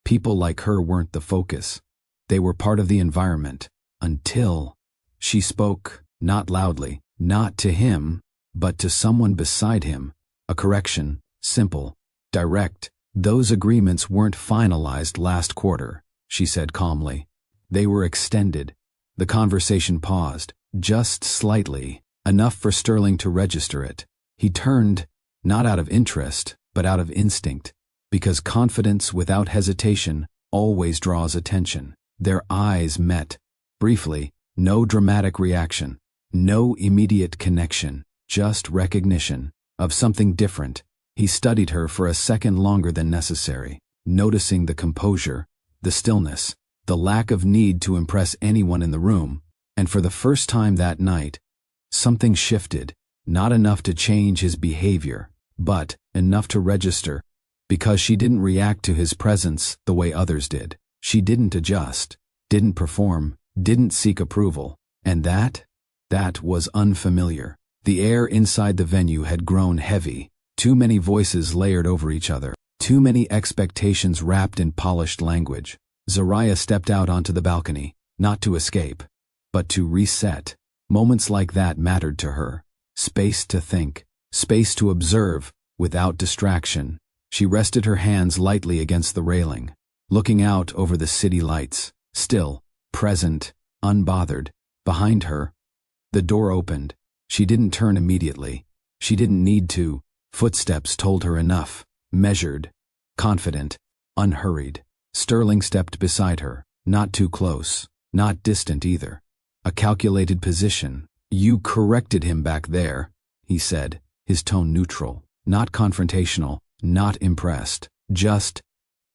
people like her weren't the focus. They were part of the environment, until she spoke, not loudly, not to him, but to someone beside him. A correction, simple, direct. "Those agreements weren't finalized last quarter," she said calmly. "They were extended." The conversation paused, just slightly, enough for Sterling to register it. He turned, not out of interest, but out of instinct, because confidence without hesitation always draws attention. Their eyes met. Briefly, no dramatic reaction, no immediate connection, just recognition of something different. He studied her for a second longer than necessary, noticing the composure, the stillness, the lack of need to impress anyone in the room. And for the first time that night, something shifted, not enough to change his behavior, but enough to register. Because she didn't react to his presence the way others did. She didn't adjust, didn't perform, didn't seek approval. And that was unfamiliar. The air inside the venue had grown heavy. Too many voices layered over each other. Too many expectations wrapped in polished language. Zariah stepped out onto the balcony, not to escape, but to reset. Moments like that mattered to her. Space to think, space to observe, without distraction. She rested her hands lightly against the railing, looking out over the city lights, still, present, unbothered. Behind her, the door opened. She didn't turn immediately. She didn't need to. Footsteps told her enough. Measured, confident, unhurried. Sterling stepped beside her, not too close, not distant either. A calculated position. "You corrected him back there," he said, his tone neutral, not confrontational, not impressed, just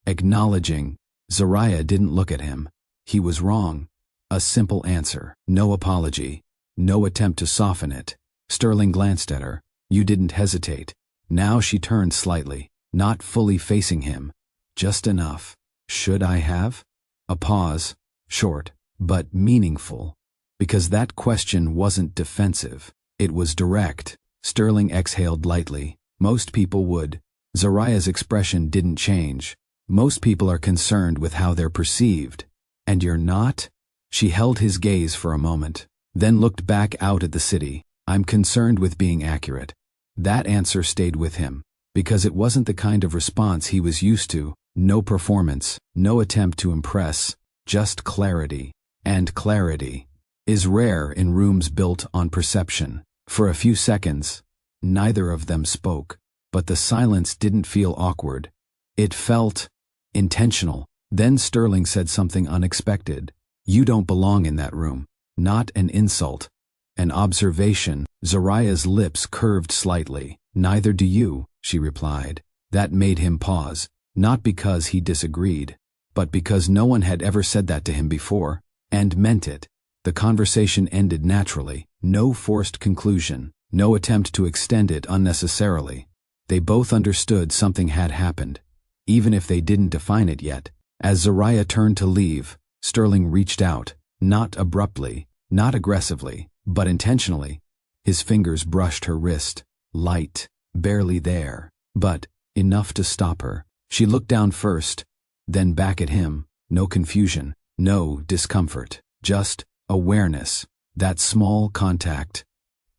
acknowledging. Zariah didn't look at him. He was wrong. A simple answer, no apology, no attempt to soften it. Sterling glanced at her. "You didn't hesitate." Now she turned slightly, not fully facing him. "Just enough. Should I have?" A pause, short, but meaningful. Because that question wasn't defensive. It was direct. Sterling exhaled lightly. Most people would. Zariah's expression didn't change. Most people are concerned with how they're perceived. "And you're not?" She held his gaze for a moment, then looked back out at the city. "I'm concerned with being accurate." That answer stayed with him, because it wasn't the kind of response he was used to. No performance, no attempt to impress, just clarity. And clarity is rare in rooms built on perception. For a few seconds, neither of them spoke, but the silence didn't feel awkward. It felt intentional. Then Sterling said something unexpected. "You don't belong in that room." Not an insult, an observation. Zariah's lips curved slightly. "Neither do you," she replied. That made him pause, not because he disagreed, but because no one had ever said that to him before, and meant it. The conversation ended naturally, no forced conclusion, no attempt to extend it unnecessarily. They both understood something had happened, even if they didn't define it yet. As Zariah turned to leave, Sterling reached out, not abruptly, not aggressively, but intentionally. His fingers brushed her wrist, light, barely there, but enough to stop her. She looked down first, then back at him. No confusion, no discomfort, just awareness. That small contact.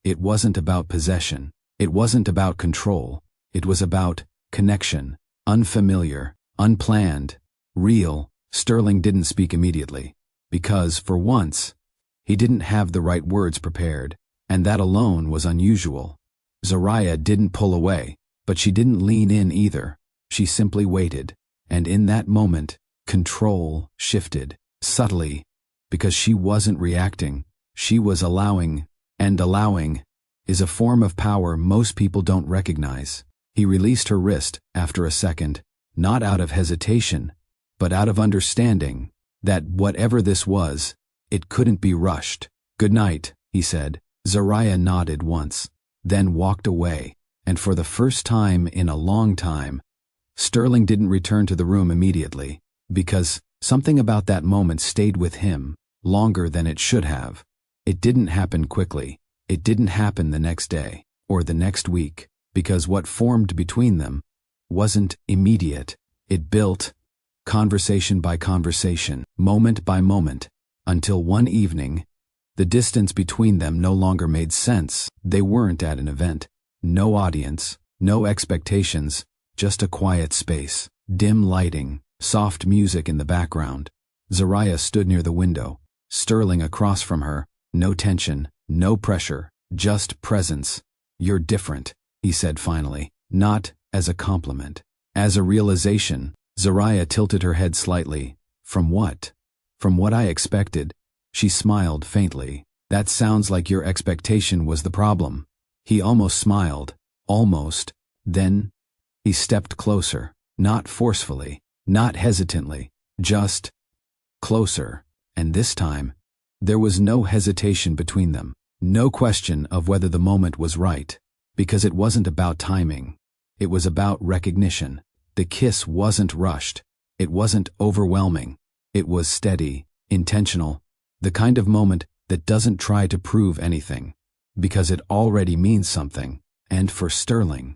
It wasn't about possession. It wasn't about control. It was about connection. Unfamiliar, unplanned, real. Sterling didn't speak immediately, because, for once, he didn't have the right words prepared, and that alone was unusual. Zariah didn't pull away, but she didn't lean in either. She simply waited, and in that moment, control shifted, subtly, because she wasn't reacting. She was allowing, and allowing is a form of power most people don't recognize. He released her wrist after a second, not out of hesitation, but out of understanding that whatever this was, it couldn't be rushed. "Good night," he said. Zariah nodded once, then walked away, and for the first time in a long time, Sterling didn't return to the room immediately, because something about that moment stayed with him longer than it should have. It didn't happen quickly. It didn't happen the next day, or the next week, because what formed between them wasn't immediate. It built, conversation by conversation, moment by moment, until one evening, the distance between them no longer made sense. They weren't at an event. No audience, no expectations, just a quiet space, dim lighting, soft music in the background. Zariah stood near the window, Sterling across from her. No tension, no pressure, just presence. "You're different," he said finally, not as a compliment, as a realization. Zariah tilted her head slightly. "From what?" "From what I expected." She smiled faintly. "That sounds like your expectation was the problem." He almost smiled. Almost. Then he stepped closer, not forcefully, not hesitantly, just closer. And this time, there was no hesitation between them, no question of whether the moment was right, because it wasn't about timing. It was about recognition. The kiss wasn't rushed. It wasn't overwhelming. It was steady, intentional, the kind of moment that doesn't try to prove anything, because it already means something. And for Sterling,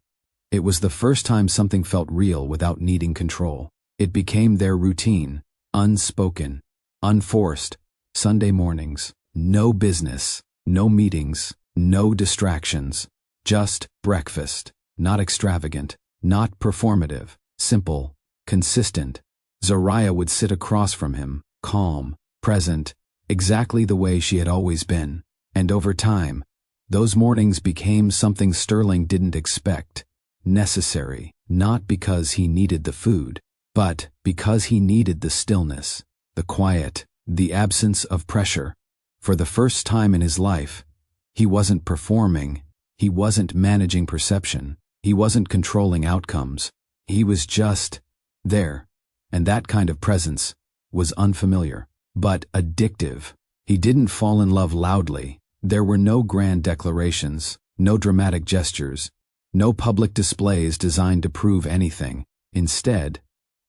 it was the first time something felt real without needing control. It became their routine, unspoken, unforced. Sunday mornings, no business, no meetings, no distractions, just breakfast, not extravagant, Not performative, simple, consistent. Zariah would sit across from him, calm, present, exactly the way she had always been. And over time, those mornings became something Sterling didn't expect. Necessary, not because he needed the food, but because he needed the stillness, the quiet, the absence of pressure. For the first time in his life, he wasn't performing, he wasn't managing perception, he wasn't controlling outcomes. He was just there. And that kind of presence was unfamiliar, but addictive. He didn't fall in love loudly. There were no grand declarations, no dramatic gestures, no public displays designed to prove anything. Instead,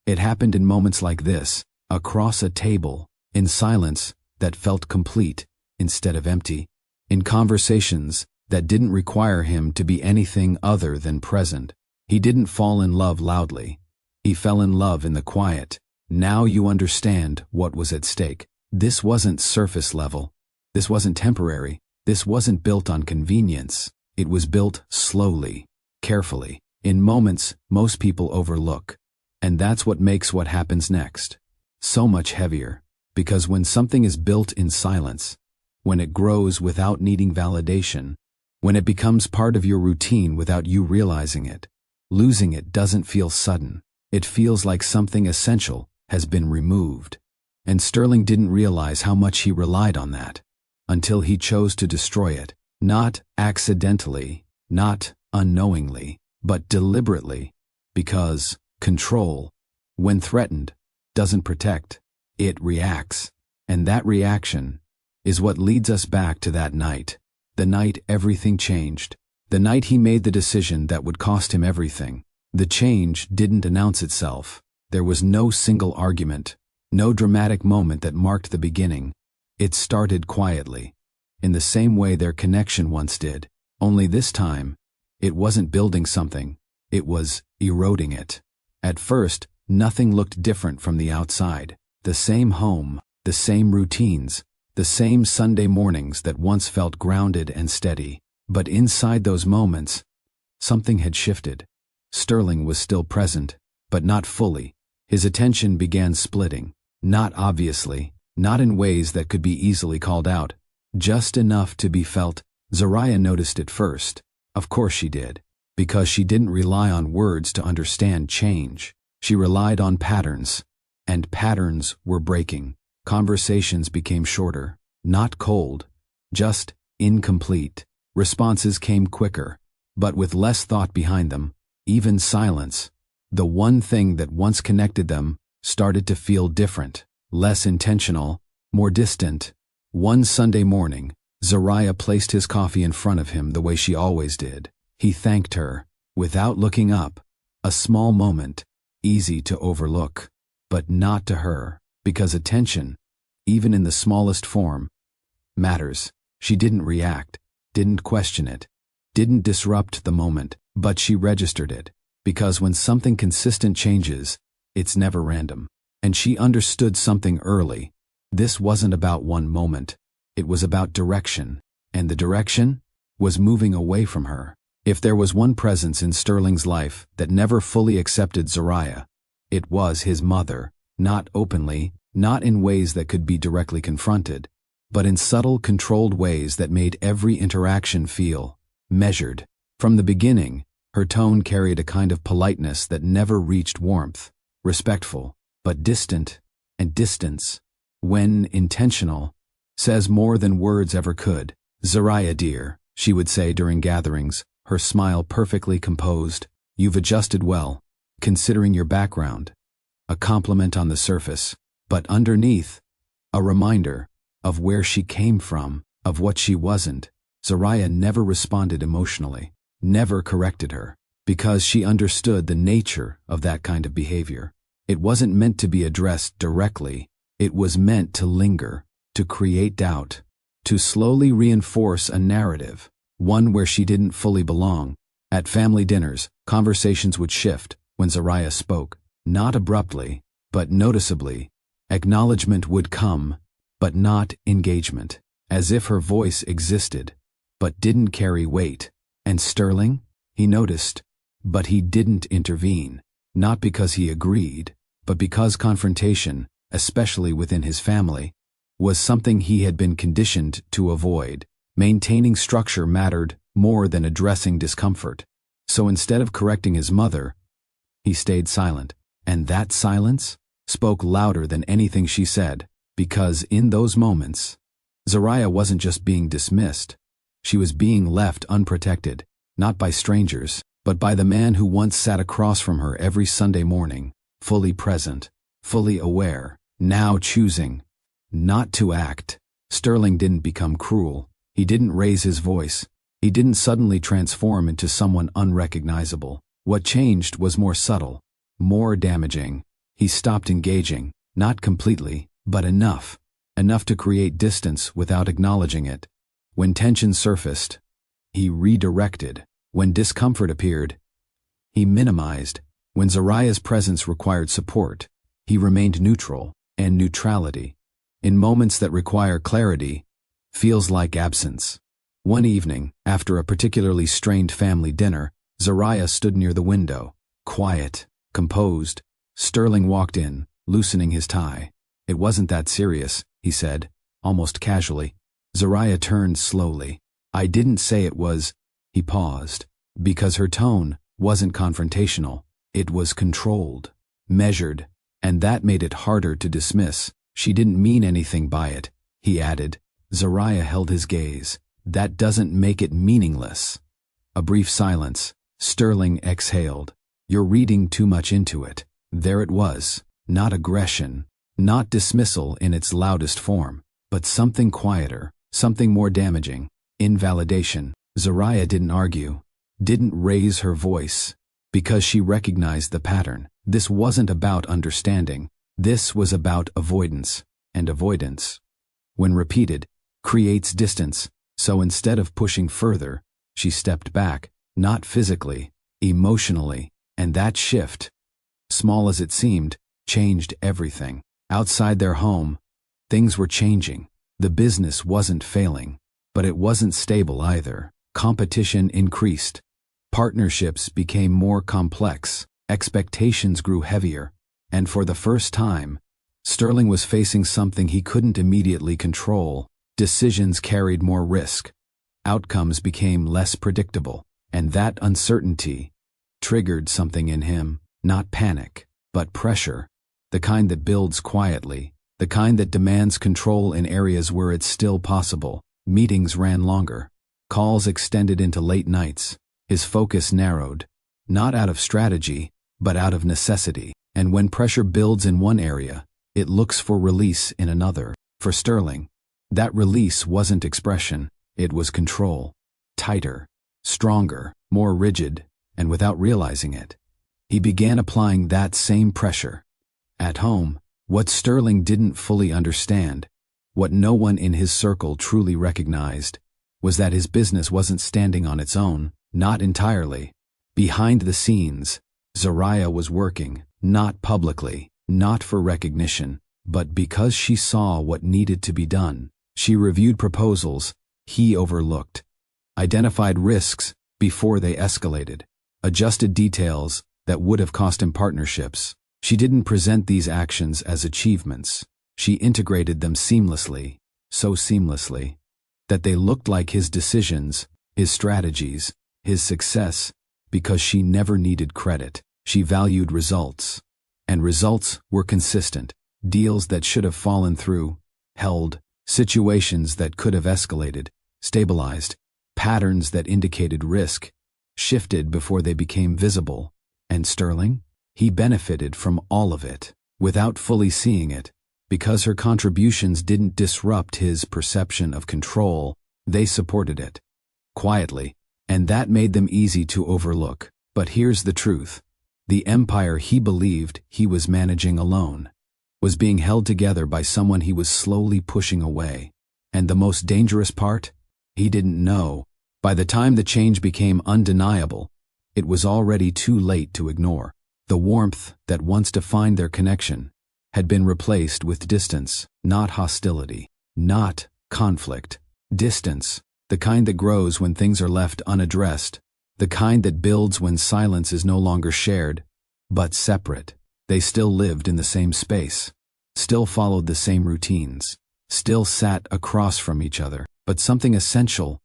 it happened in moments like this, across a table, in silence that felt complete instead of empty, in conversations that didn't require him to be anything other than present. He didn't fall in love loudly. He fell in love in the quiet. Now you understand what was at stake. This wasn't surface level. This wasn't temporary. This wasn't built on convenience. It was built slowly, carefully, in moments most people overlook. And that's what makes what happens next so much heavier. Because when something is built in silence, when it grows without needing validation, when it becomes part of your routine without you realizing it, losing it doesn't feel sudden. It feels like something essential has been removed. And Sterling didn't realize how much he relied on that until he chose to destroy it. Not accidentally, not unknowingly, but deliberately. Because control, when threatened, doesn't protect, it reacts. And that reaction is what leads us back to that night. The night everything changed. The night he made the decision that would cost him everything. The change didn't announce itself. There was no single argument, no dramatic moment that marked the beginning. It started quietly, in the same way their connection once did. Only this time, it wasn't building something, it was eroding it. At first, nothing looked different from the outside. The same home, the same routines, the same Sunday mornings that once felt grounded and steady. But inside those moments, something had shifted. Sterling was still present, but not fully. His attention began splitting. Not obviously, not in ways that could be easily called out, just enough to be felt. Zariah noticed it first. Of course she did, because she didn't rely on words to understand change. She relied on patterns, and patterns were breaking. Conversations became shorter, not cold, just incomplete. Responses came quicker, but with less thought behind them. Even silence, the one thing that once connected them, started to feel different, less intentional, more distant. One Sunday morning, Zariah placed his coffee in front of him the way she always did. He thanked her, without looking up. A small moment, easy to overlook, but not to her, because attention, even in the smallest form, matters. She didn't react, didn't question it, didn't disrupt the moment, but she registered it, because when something consistent changes, it's never random. And she understood something early. This wasn't about one moment. It was about direction, and the direction was moving away from her. If there was one presence in Sterling's life that never fully accepted Zariah, it was his mother, not openly, not in ways that could be directly confronted, but in subtle, controlled ways that made every interaction feel measured. From the beginning, her tone carried a kind of politeness that never reached warmth, respectful, but distant, and distance, when intentional, says more than words ever could. Zariah dear, she would say during gatherings, her smile perfectly composed. You've adjusted well, considering your background. A compliment on the surface, but underneath, a reminder of where she came from, of what she wasn't. Zariah never responded emotionally, never corrected her, because she understood the nature of that kind of behavior. It wasn't meant to be addressed directly. It was meant to linger, to create doubt, to slowly reinforce a narrative, one where she didn't fully belong. At family dinners, conversations would shift when Zariah spoke, not abruptly, but noticeably. Acknowledgement would come, but not engagement, as if her voice existed, but didn't carry weight. And Sterling, he noticed, But he didn't intervene, not because he agreed, but because confrontation, especially within his family, was something he had been conditioned to avoid. Maintaining structure mattered more than addressing discomfort. So instead of correcting his mother, he stayed silent. And that silence spoke louder than anything she said, because in those moments, Zariah wasn't just being dismissed. She was being left unprotected, not by strangers, but by the man who once sat across from her every Sunday morning, fully present, fully aware, now choosing not to act. Sterling didn't become cruel. He didn't raise his voice. He didn't suddenly transform into someone unrecognizable. What changed was more subtle, more damaging. He stopped engaging, not completely, but enough to create distance without acknowledging it. When tension surfaced, he redirected. When discomfort appeared, he minimized. When Zariah's presence required support, he remained neutral, and neutrality, in moments that require clarity, feels like absence. One evening, after a particularly strained family dinner, Zariah stood near the window, quiet, composed. Sterling walked in, loosening his tie. "It wasn't that serious," he said, almost casually. Zariah turned slowly. "I didn't say it was." He paused, because her tone wasn't confrontational. It was controlled, measured, and that made it harder to dismiss. "She didn't mean anything by it," he added. Zariah held his gaze. "That doesn't make it meaningless." A brief silence. Sterling exhaled. "You're reading too much into it." There it was, not aggression, not dismissal in its loudest form, but something quieter, something more damaging, invalidation. Zariah didn't argue, didn't raise her voice, because she recognized the pattern. This wasn't about understanding. This was about avoidance, and avoidance, when repeated, creates distance. So instead of pushing further, she stepped back, not physically, emotionally, and that shift, small as it seemed, changed everything. Outside their home, things were changing. The business wasn't failing, but it wasn't stable either. Competition increased. Partnerships became more complex. Expectations grew heavier. And for the first time, Sterling was facing something he couldn't immediately control. Decisions carried more risk. Outcomes became less predictable. And that uncertainty triggered something in him. Not panic, but pressure. The kind that builds quietly. The kind that demands control in areas where it's still possible. Meetings ran longer. Calls extended into late nights. His focus narrowed. Not out of strategy, but out of necessity. And when pressure builds in one area, it looks for release in another. For Sterling, that release wasn't expression, it was control. Tighter, stronger, more rigid, and without realizing it, he began applying that same pressure. At home, what Sterling didn't fully understand, what no one in his circle truly recognized, was that his business wasn't standing on its own, not entirely. Behind the scenes, Zariah was working, not publicly, not for recognition, but because she saw what needed to be done. She reviewed proposals he overlooked, identified risks before they escalated, adjusted details that would have cost him partnerships. She didn't present these actions as achievements. She integrated them seamlessly, so seamlessly, that they looked like his decisions, his strategies, his success, because she never needed credit. She valued results. And results were consistent. Deals that should have fallen through, held. Situations that could have escalated, stabilized. Patterns that indicated risk, shifted before they became visible. And Sterling? He benefited from all of it, without fully seeing it. Because her contributions didn't disrupt his perception of control, they supported it. Quietly. And that made them easy to overlook. But here's the truth. The empire he believed he was managing alone was being held together by someone he was slowly pushing away. And the most dangerous part? He didn't know. By the time the change became undeniable, it was already too late to ignore. The warmth that once defined their connection had been replaced with distance, not hostility, not conflict. Distance, the kind that grows when things are left unaddressed, the kind that builds when silence is no longer shared, but separate. They still lived in the same space, still followed the same routines, still sat across from each other, but something essential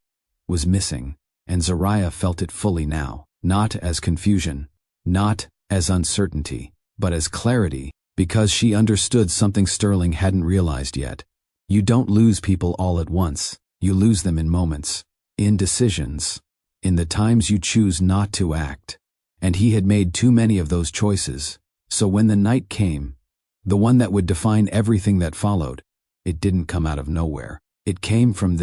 was missing, and Zariah felt it fully now, not as confusion, not as uncertainty, but as clarity, because she understood something Sterling hadn't realized yet. You don't lose people all at once. You lose them in moments, in decisions, in the times you choose not to act. And he had made too many of those choices. So when the night came, the one that would define everything that followed, it didn't come out of nowhere. It came from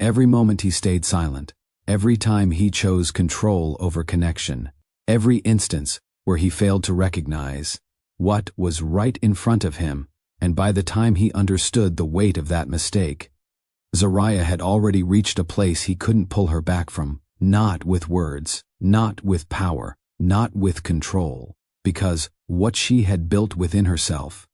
every moment he stayed silent, every time he chose control over connection, every instance where he failed to recognize what was right in front of him, and by the time he understood the weight of that mistake, Zariah had already reached a place he couldn't pull her back from, not with words, not with power, not with control, because what she had built within herself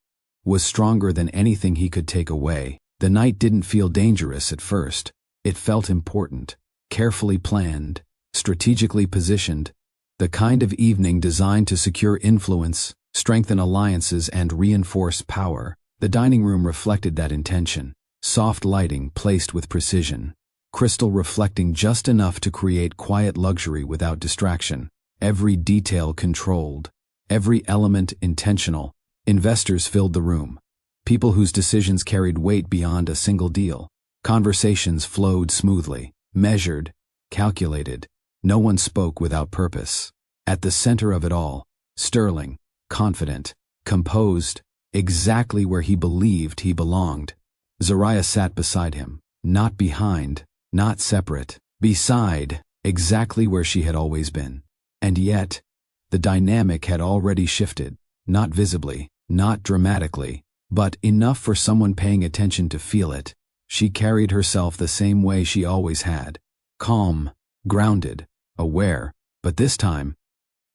was stronger than anything he could take away. The night didn't feel dangerous at first. It felt important, carefully planned, strategically positioned, the kind of evening designed to secure influence, strengthen alliances, and reinforce power. The dining room reflected that intention. Soft lighting placed with precision, crystal reflecting just enough to create quiet luxury without distraction, every detail controlled, every element intentional. Investors filled the room, people whose decisions carried weight beyond a single deal. Conversations flowed smoothly, measured, calculated. No one spoke without purpose. At the center of it all, Sterling, confident, composed, exactly where he believed he belonged. Zariah sat beside him, not behind, not separate, beside, exactly where she had always been. And yet, the dynamic had already shifted, not visibly, not dramatically, but enough for someone paying attention to feel it. She carried herself the same way she always had, calm, grounded, aware, but this time,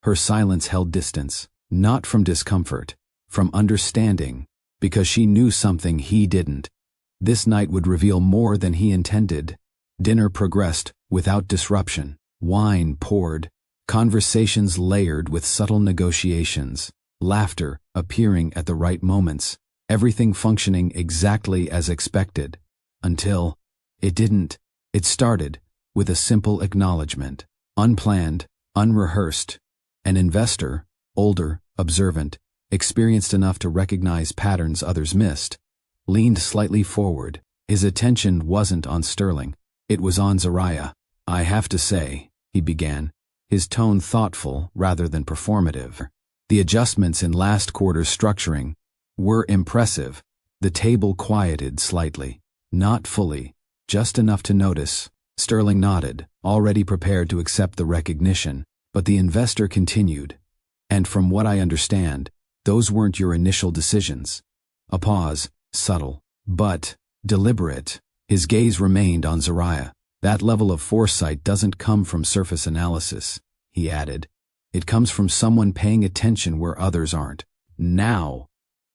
her silence held distance, not from discomfort, from understanding, because she knew something he didn't. This night would reveal more than he intended. Dinner progressed without disruption. Wine poured, conversations layered with subtle negotiations, laughter appearing at the right moments, everything functioning exactly as expected. Until it didn't. It started with a simple acknowledgement, unplanned, unrehearsed. An investor, older, observant, experienced enough to recognize patterns others missed, leaned slightly forward. His attention wasn't on Sterling. It was on Zariah. "I have to say," he began, his tone thoughtful rather than performative. "The adjustments in last quarter's structuring were impressive." The table quieted slightly. Not fully, just enough to notice. Sterling nodded, already prepared to accept the recognition, but the investor continued. "And from what I understand, those weren't your initial decisions." A pause. Subtle, but deliberate. His gaze remained on Zariah. "That level of foresight doesn't come from surface analysis," he added. "It comes from someone paying attention where others aren't." Now,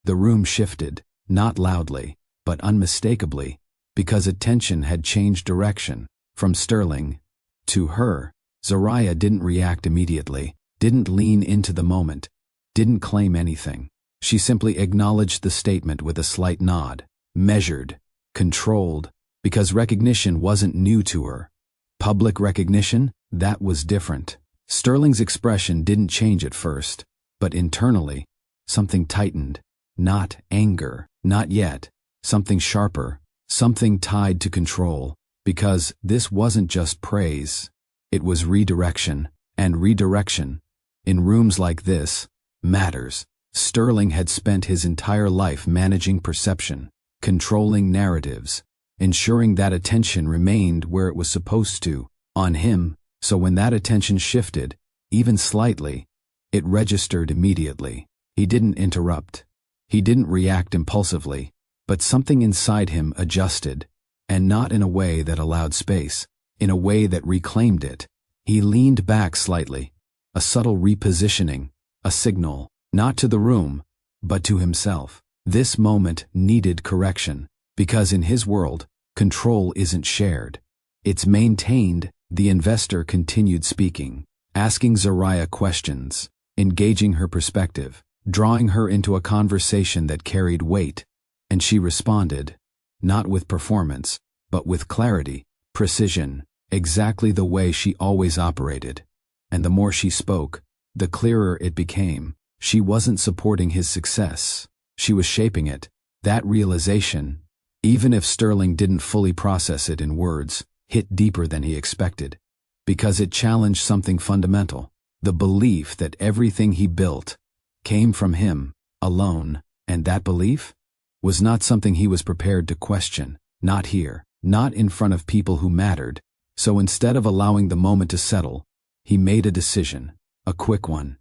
the room shifted, not loudly, but unmistakably, because attention had changed direction, from Sterling to her. Zariah didn't react immediately, didn't lean into the moment, didn't claim anything. She simply acknowledged the statement with a slight nod, measured, controlled, because recognition wasn't new to her. Public recognition, that was different. Sterling's expression didn't change at first, but internally, something tightened. Not anger, not yet. Something sharper, something tied to control, because this wasn't just praise. It was redirection, and redirection, in rooms like this, matters. Sterling had spent his entire life managing perception, controlling narratives, ensuring that attention remained where it was supposed to, on him, so when that attention shifted, even slightly, it registered immediately. He didn't interrupt. He didn't react impulsively, but something inside him adjusted, and not in a way that allowed space, in a way that reclaimed it. He leaned back slightly, a subtle repositioning, a signal, not to the room, but to himself. This moment needed correction, because in his world, control isn't shared. It's maintained. The investor continued speaking, asking Zariah questions, engaging her perspective, drawing her into a conversation that carried weight, and she responded, not with performance, but with clarity, precision, exactly the way she always operated. And the more she spoke, the clearer it became. She wasn't supporting his success. She was shaping it. That realization, even if Sterling didn't fully process it in words, hit deeper than he expected. Because it challenged something fundamental, the belief that everything he built came from him, alone, and that belief was not something he was prepared to question, not here, not in front of people who mattered. So instead of allowing the moment to settle, he made a decision, a quick one,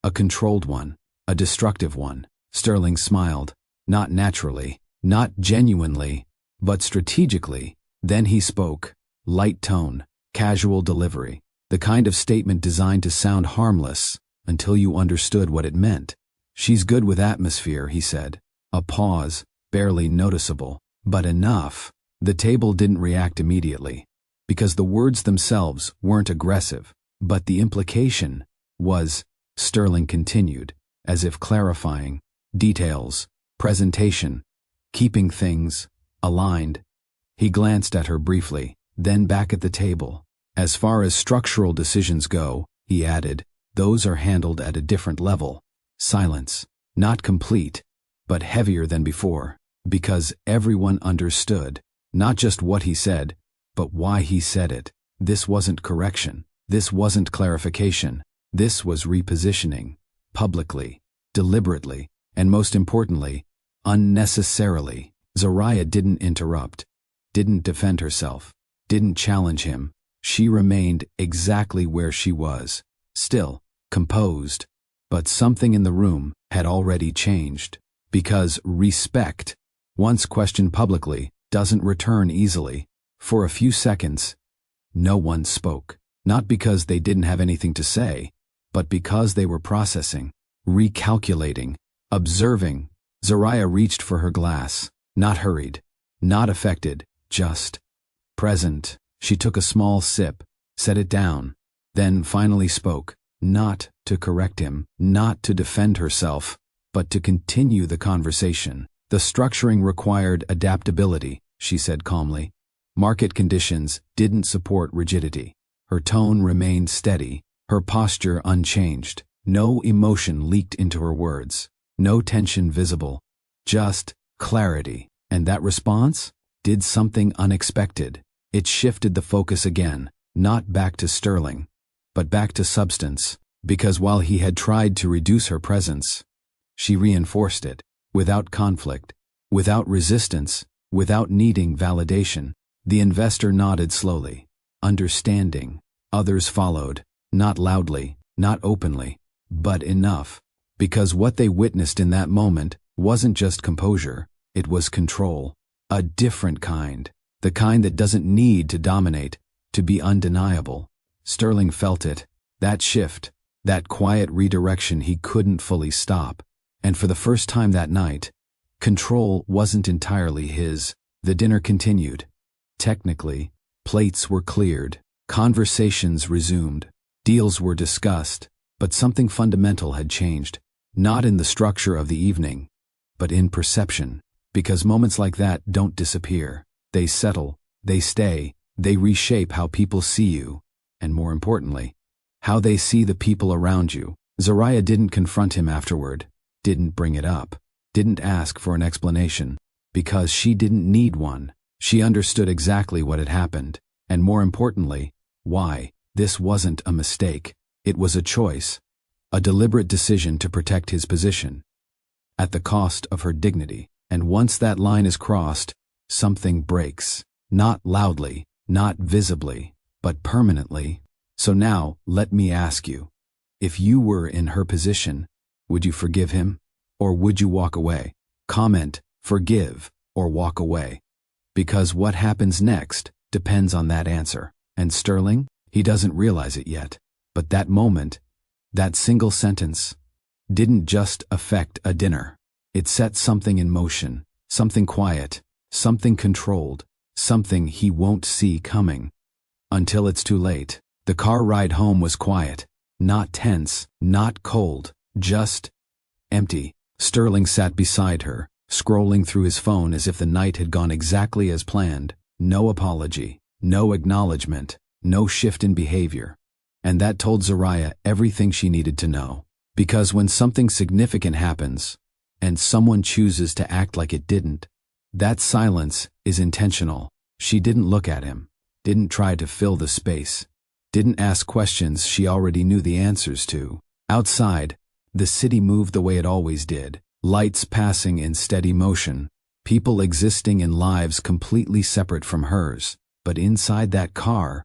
a controlled one, a destructive one. Sterling smiled, not naturally, not genuinely, but strategically. Then he spoke, light tone, casual delivery, the kind of statement designed to sound harmless until you understood what it meant. She's good with atmosphere, he said. A pause, barely noticeable, but enough. The table didn't react immediately, because the words themselves weren't aggressive, but the implication was. Sterling continued, as if clarifying, details, presentation, keeping things aligned. He glanced at her briefly, then back at the table. As far as structural decisions go, he added, those are handled at a different level. Silence, not complete, but heavier than before, because everyone understood, not just what he said, but why he said it. This wasn't correction. This wasn't clarification. This was repositioning, publicly, deliberately, and most importantly, unnecessarily. Zariah didn't interrupt, didn't defend herself, didn't challenge him. She remained exactly where she was, still, composed. But something in the room had already changed, because respect, once questioned publicly, doesn't return easily. For a few seconds, no one spoke, not because they didn't have anything to say, but because they were processing, recalculating, observing. Zariah reached for her glass, not hurried, not affected, just present. She took a small sip, set it down, then finally spoke, not to correct him, not to defend herself, but to continue the conversation. The structuring required adaptability, she said calmly. Market conditions didn't support rigidity. Her tone remained steady, her posture unchanged. No emotion leaked into her words, no tension visible, just clarity. And that response did something unexpected. It shifted the focus again, not back to Sterling, but back to substance, because while he had tried to reduce her presence, she reinforced it, without conflict, without resistance, without needing validation. The investor nodded slowly, understanding. Others followed, not loudly, not openly, but enough, because what they witnessed in that moment wasn't just composure, it was control, a different kind, the kind that doesn't need to dominate, to be undeniable. Sterling felt it, that shift, that quiet redirection he couldn't fully stop. And for the first time that night, control wasn't entirely his. The dinner continued. Technically, plates were cleared, conversations resumed, deals were discussed, but something fundamental had changed, not in the structure of the evening, but in perception, because moments like that don't disappear. They settle, they stay, they reshape how people see you, and more importantly, how they see the people around you. Zariah didn't confront him afterward, didn't bring it up, didn't ask for an explanation, because she didn't need one. She understood exactly what had happened, and more importantly, why. This wasn't a mistake. It was a choice, a deliberate decision to protect his position, at the cost of her dignity. And once that line is crossed, something breaks. Not loudly, not visibly, but permanently. So now, let me ask you, if you were in her position, would you forgive him? Or would you walk away? Comment, forgive, or walk away. Because what happens next depends on that answer. And Sterling, he doesn't realize it yet, but that moment, that single sentence, didn't just affect a dinner. It set something in motion, something quiet, something controlled, something he won't see coming. Until it's too late. The car ride home was quiet. Not tense, not cold, just empty. Sterling sat beside her, scrolling through his phone as if the night had gone exactly as planned. No apology, no acknowledgement, no shift in behavior. And that told Zariah everything she needed to know. Because when something significant happens, and someone chooses to act like it didn't, that silence is intentional. She didn't look at him, didn't try to fill the space, didn't ask questions she already knew the answers to. Outside, the city moved the way it always did, lights passing in steady motion, people existing in lives completely separate from hers. But inside that car,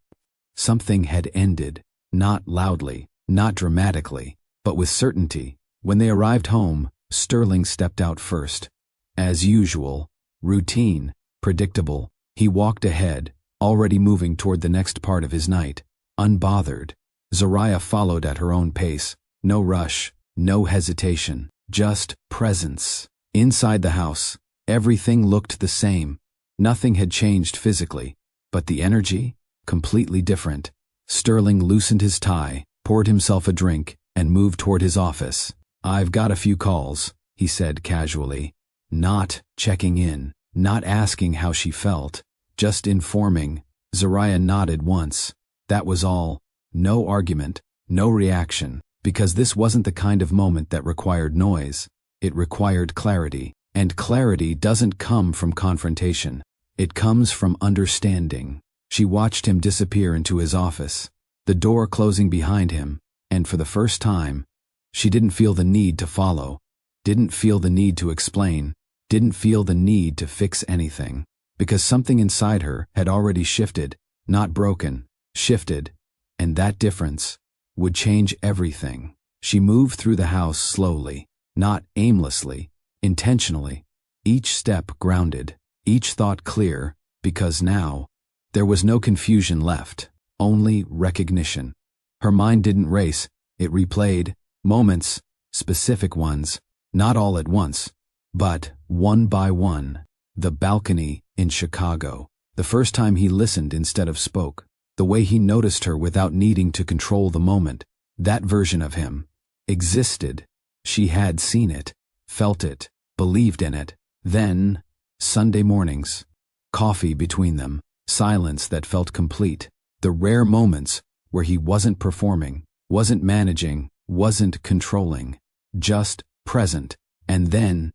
something had ended, not loudly, not dramatically, but with certainty. When they arrived home, Sterling stepped out first. As usual, routine, predictable, he walked ahead, already moving toward the next part of his night. Unbothered, Zariah followed at her own pace. No rush, no hesitation, just presence. Inside the house, everything looked the same. Nothing had changed physically, but the energy, completely different. Sterling loosened his tie, poured himself a drink, and moved toward his office. "I've got a few calls," he said casually. Not checking in, not asking how she felt, just informing. Zariah nodded once. That was all. No argument, no reaction, because this wasn't the kind of moment that required noise. It required clarity, and clarity doesn't come from confrontation. It comes from understanding. She watched him disappear into his office, the door closing behind him, and for the first time, she didn't feel the need to follow, didn't feel the need to explain, didn't feel the need to fix anything, because something inside her had already shifted, not broken, shifted, and that difference would change everything. She moved through the house slowly, not aimlessly, intentionally, each step grounded, each thought clear, because now, there was no confusion left, only recognition. Her mind didn't race, it replayed moments, specific ones, not all at once, but one by one. The balcony in Chicago, the first time he listened instead of spoke, the way he noticed her without needing to control the moment. That version of him existed. She had seen it, felt it, believed in it. Then, Sunday mornings, coffee between them, silence that felt complete, the rare moments where he wasn't performing, wasn't managing, wasn't controlling, just present. And then,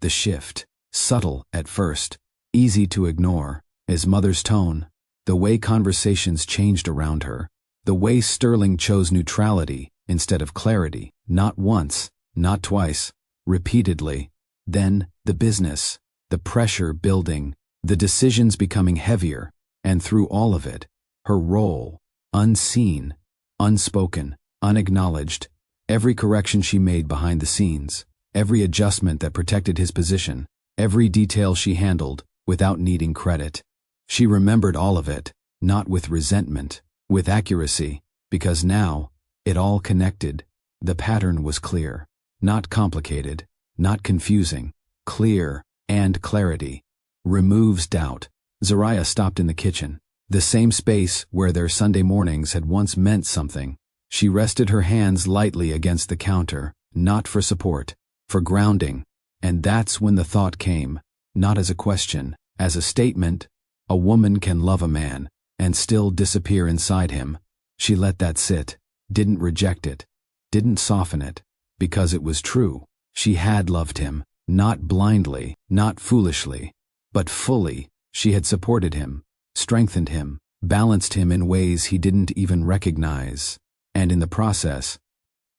the shift, subtle at first, easy to ignore, his mother's tone, the way conversations changed around her, the way Sterling chose neutrality instead of clarity, not once, not twice, repeatedly. Then, the business, the pressure building, the decisions becoming heavier, and through all of it, her role, unseen, unspoken, unacknowledged, every correction she made behind the scenes, every adjustment that protected his position, every detail she handled without needing credit. She remembered all of it, not with resentment, with accuracy, because now, it all connected. The pattern was clear, not complicated, not confusing, clear, and clarity removes doubt. Zariah stopped in the kitchen, the same space where their Sunday mornings had once meant something. She rested her hands lightly against the counter, not for support, for grounding, and that's when the thought came, not as a question, as a statement. A woman can love a man and still disappear inside him. She let that sit, didn't reject it, didn't soften it, because it was true. She had loved him, not blindly, not foolishly, but fully. She had supported him, strengthened him, balanced him in ways he didn't even recognize. And in the process,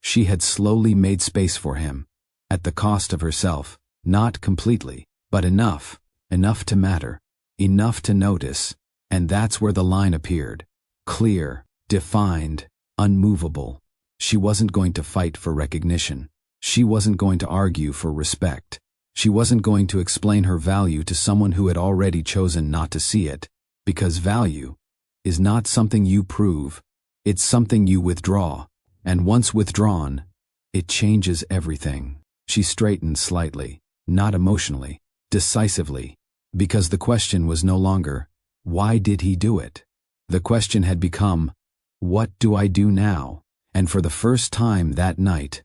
she had slowly made space for him, at the cost of herself, not completely, but enough to matter, enough to notice. And that's where the line appeared, clear, defined, unmovable. She wasn't going to fight for recognition. She wasn't going to argue for respect. She wasn't going to explain her value to someone who had already chosen not to see it, because value is not something you prove, it's something you withdraw, and once withdrawn, it changes everything. She straightened slightly, not emotionally, decisively, because the question was no longer, why did he do it? The question had become, what do I do now? And for the first time that night,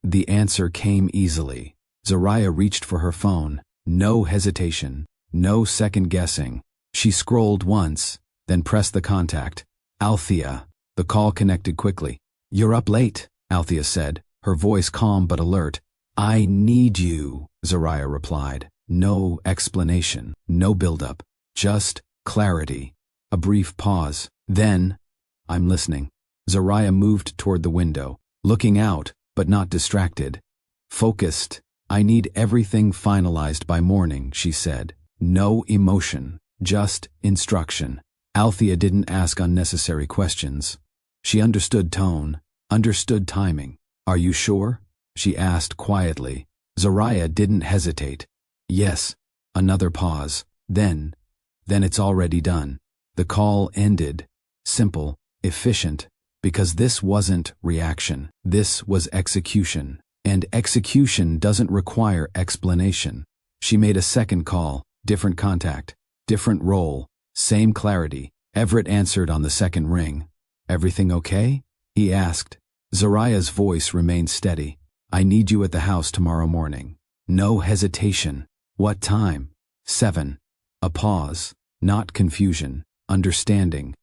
the answer came easily. Zariah reached for her phone. No hesitation, no second guessing. She scrolled once, then pressed the contact. Althea. The call connected quickly. "You're up late," Althea said, her voice calm but alert. "I need you," Zariah replied. No explanation, no build-up, just clarity. A brief pause. Then, "I'm listening." Zariah moved toward the window, looking out, but not distracted. Focused. "I need everything finalized by morning," she said. No emotion, just instruction. Althea didn't ask unnecessary questions. She understood tone, understood timing. "Are you sure?" she asked quietly. Zariah didn't hesitate. "Yes." Another pause. Then it's already done. The call ended. Simple, efficient, because this wasn't reaction. This was execution. And execution doesn't require explanation. She made a second call, different contact, different role, same clarity. Everett answered on the second ring. "Everything okay?" he asked. Zariah's voice remained steady. "I need you at the house tomorrow morning." No hesitation. "What time?" 7. A pause. Not confusion. Understanding.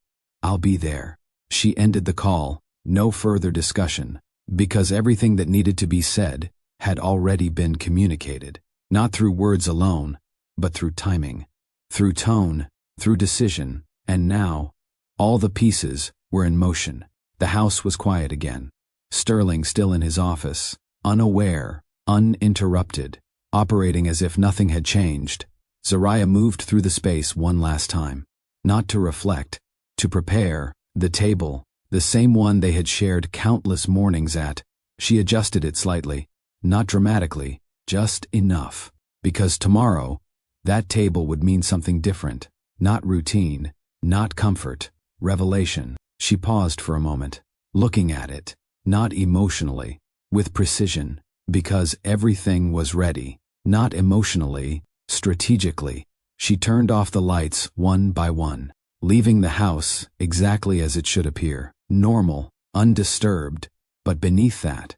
"I'll be there." She ended the call. No further discussion. Because everything that needed to be said had already been communicated. Not through words alone, but through timing. Through tone. Through decision. And now, all the pieces were in motion. The house was quiet again. Sterling still in his office. Unaware. Uninterrupted. Operating as if nothing had changed. Zariah moved through the space one last time. Not to reflect. To prepare. The table. The same one they had shared countless mornings at. She adjusted it slightly. Not dramatically. Just enough. Because tomorrow, that table would mean something different. Not routine. Not comfort. Revelation. She paused for a moment. Looking at it. Not emotionally. With precision. Because everything was ready. Not emotionally. Strategically. She turned off the lights one by one, leaving the house exactly as it should appear. Normal, undisturbed, but beneath that,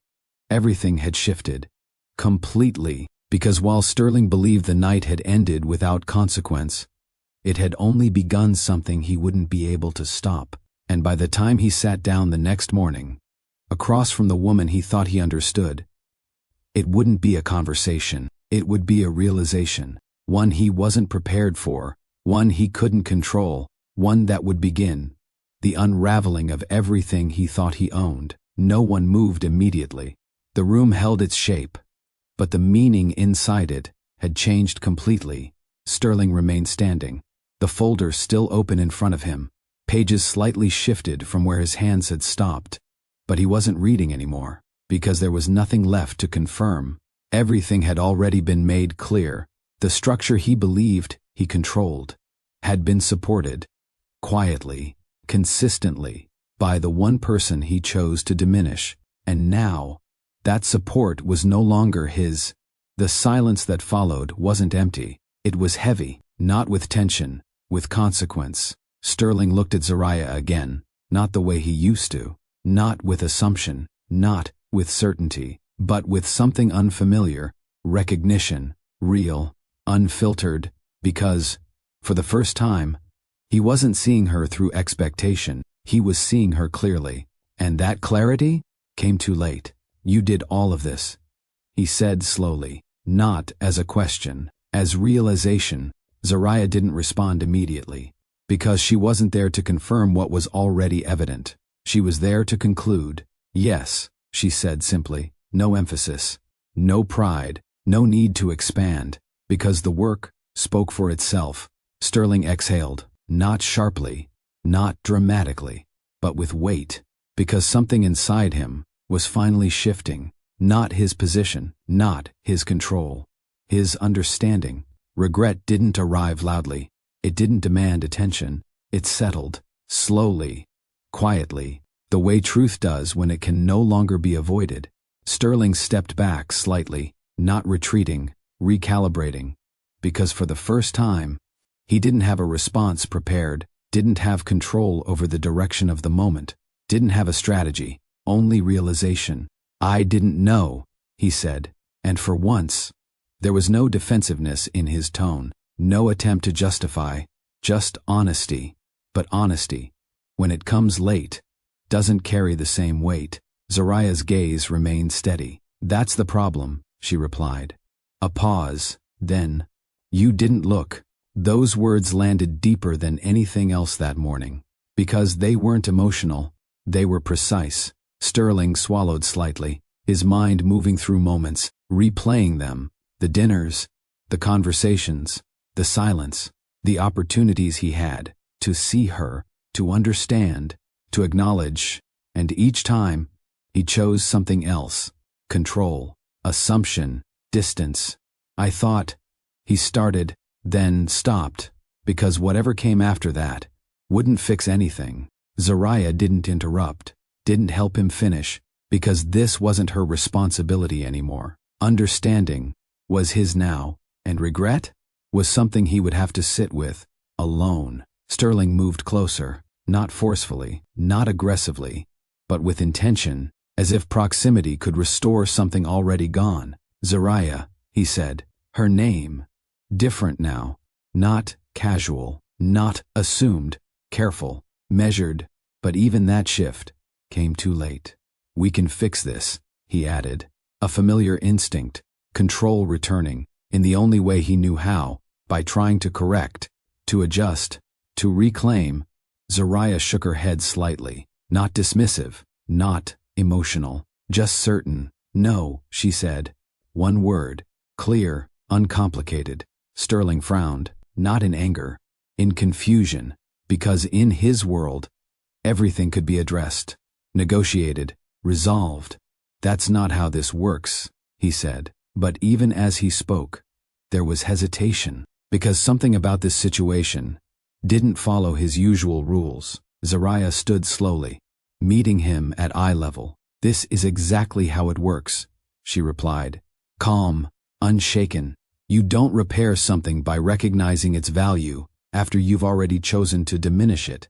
everything had shifted. Completely, because while Sterling believed the night had ended without consequence, it had only begun something he wouldn't be able to stop. And by the time he sat down the next morning, across from the woman he thought he understood, it wouldn't be a conversation. It would be a realization. One he wasn't prepared for, one he couldn't control, one that would begin the unraveling of everything he thought he owned. No one moved immediately. The room held its shape, but the meaning inside it had changed completely. Sterling remained standing, the folder still open in front of him, pages slightly shifted from where his hands had stopped. But he wasn't reading anymore, because there was nothing left to confirm. Everything had already been made clear. The structure he believed he controlled had been supported, quietly, consistently, by the one person he chose to diminish. And now, that support was no longer his. The silence that followed wasn't empty. It was heavy, not with tension, with consequence. Sterling looked at Zariah again, not the way he used to, not with assumption, not with certainty, but with something unfamiliar, recognition, real, unfiltered, because, for the first time, he wasn't seeing her through expectation, he was seeing her clearly. And that clarity came too late. "You did all of this," he said slowly, not as a question, as realization. Zariah didn't respond immediately, because she wasn't there to confirm what was already evident. She was there to conclude. "Yes," she said simply, no emphasis, no pride, no need to expand, because the work spoke for itself. Sterling exhaled, not sharply, not dramatically, but with weight, because something inside him was finally shifting. Not his position, not his control, his understanding. Regret didn't arrive loudly. It didn't demand attention. It settled, slowly, quietly, the way truth does when it can no longer be avoided. Sterling stepped back slightly, not retreating, recalibrating, because for the first time, he didn't have a response prepared, didn't have control over the direction of the moment, didn't have a strategy, only realization. I didn't know, he said, and for once, there was no defensiveness in his tone, no attempt to justify, just honesty. But honesty, when it comes late, doesn't carry the same weight. Zariah's gaze remained steady. That's the problem, she replied. A pause, then, you didn't look. Those words landed deeper than anything else that morning. Because they weren't emotional, they were precise. Sterling swallowed slightly, his mind moving through moments, replaying them, the dinners, the conversations, the silence, the opportunities he had to see her, to understand, to acknowledge, and each time, he chose something else. Control, assumption, distance. I thought, he started, then stopped, because whatever came after that wouldn't fix anything. Zariah didn't interrupt, didn't help him finish, because this wasn't her responsibility anymore. Understanding was his now, and regret was something he would have to sit with, alone. Sterling moved closer, not forcefully, not aggressively, but with intention, as if proximity could restore something already gone. Zariah, he said, her name. Different now, not casual, not assumed, careful, measured, but even that shift came too late. We can fix this, he added, a familiar instinct, control returning, in the only way he knew how, by trying to correct, to adjust, to reclaim. Zariah shook her head slightly, not dismissive, not emotional, just certain. No, she said. One word, clear, uncomplicated. Sterling frowned, not in anger, in confusion, because in his world, everything could be addressed, negotiated, resolved. That's not how this works, he said. But even as he spoke, there was hesitation, because something about this situation didn't follow his usual rules. Zariah stood slowly, meeting him at eye level. This is exactly how it works, she replied, calm, unshaken. You don't repair something by recognizing its value after you've already chosen to diminish it.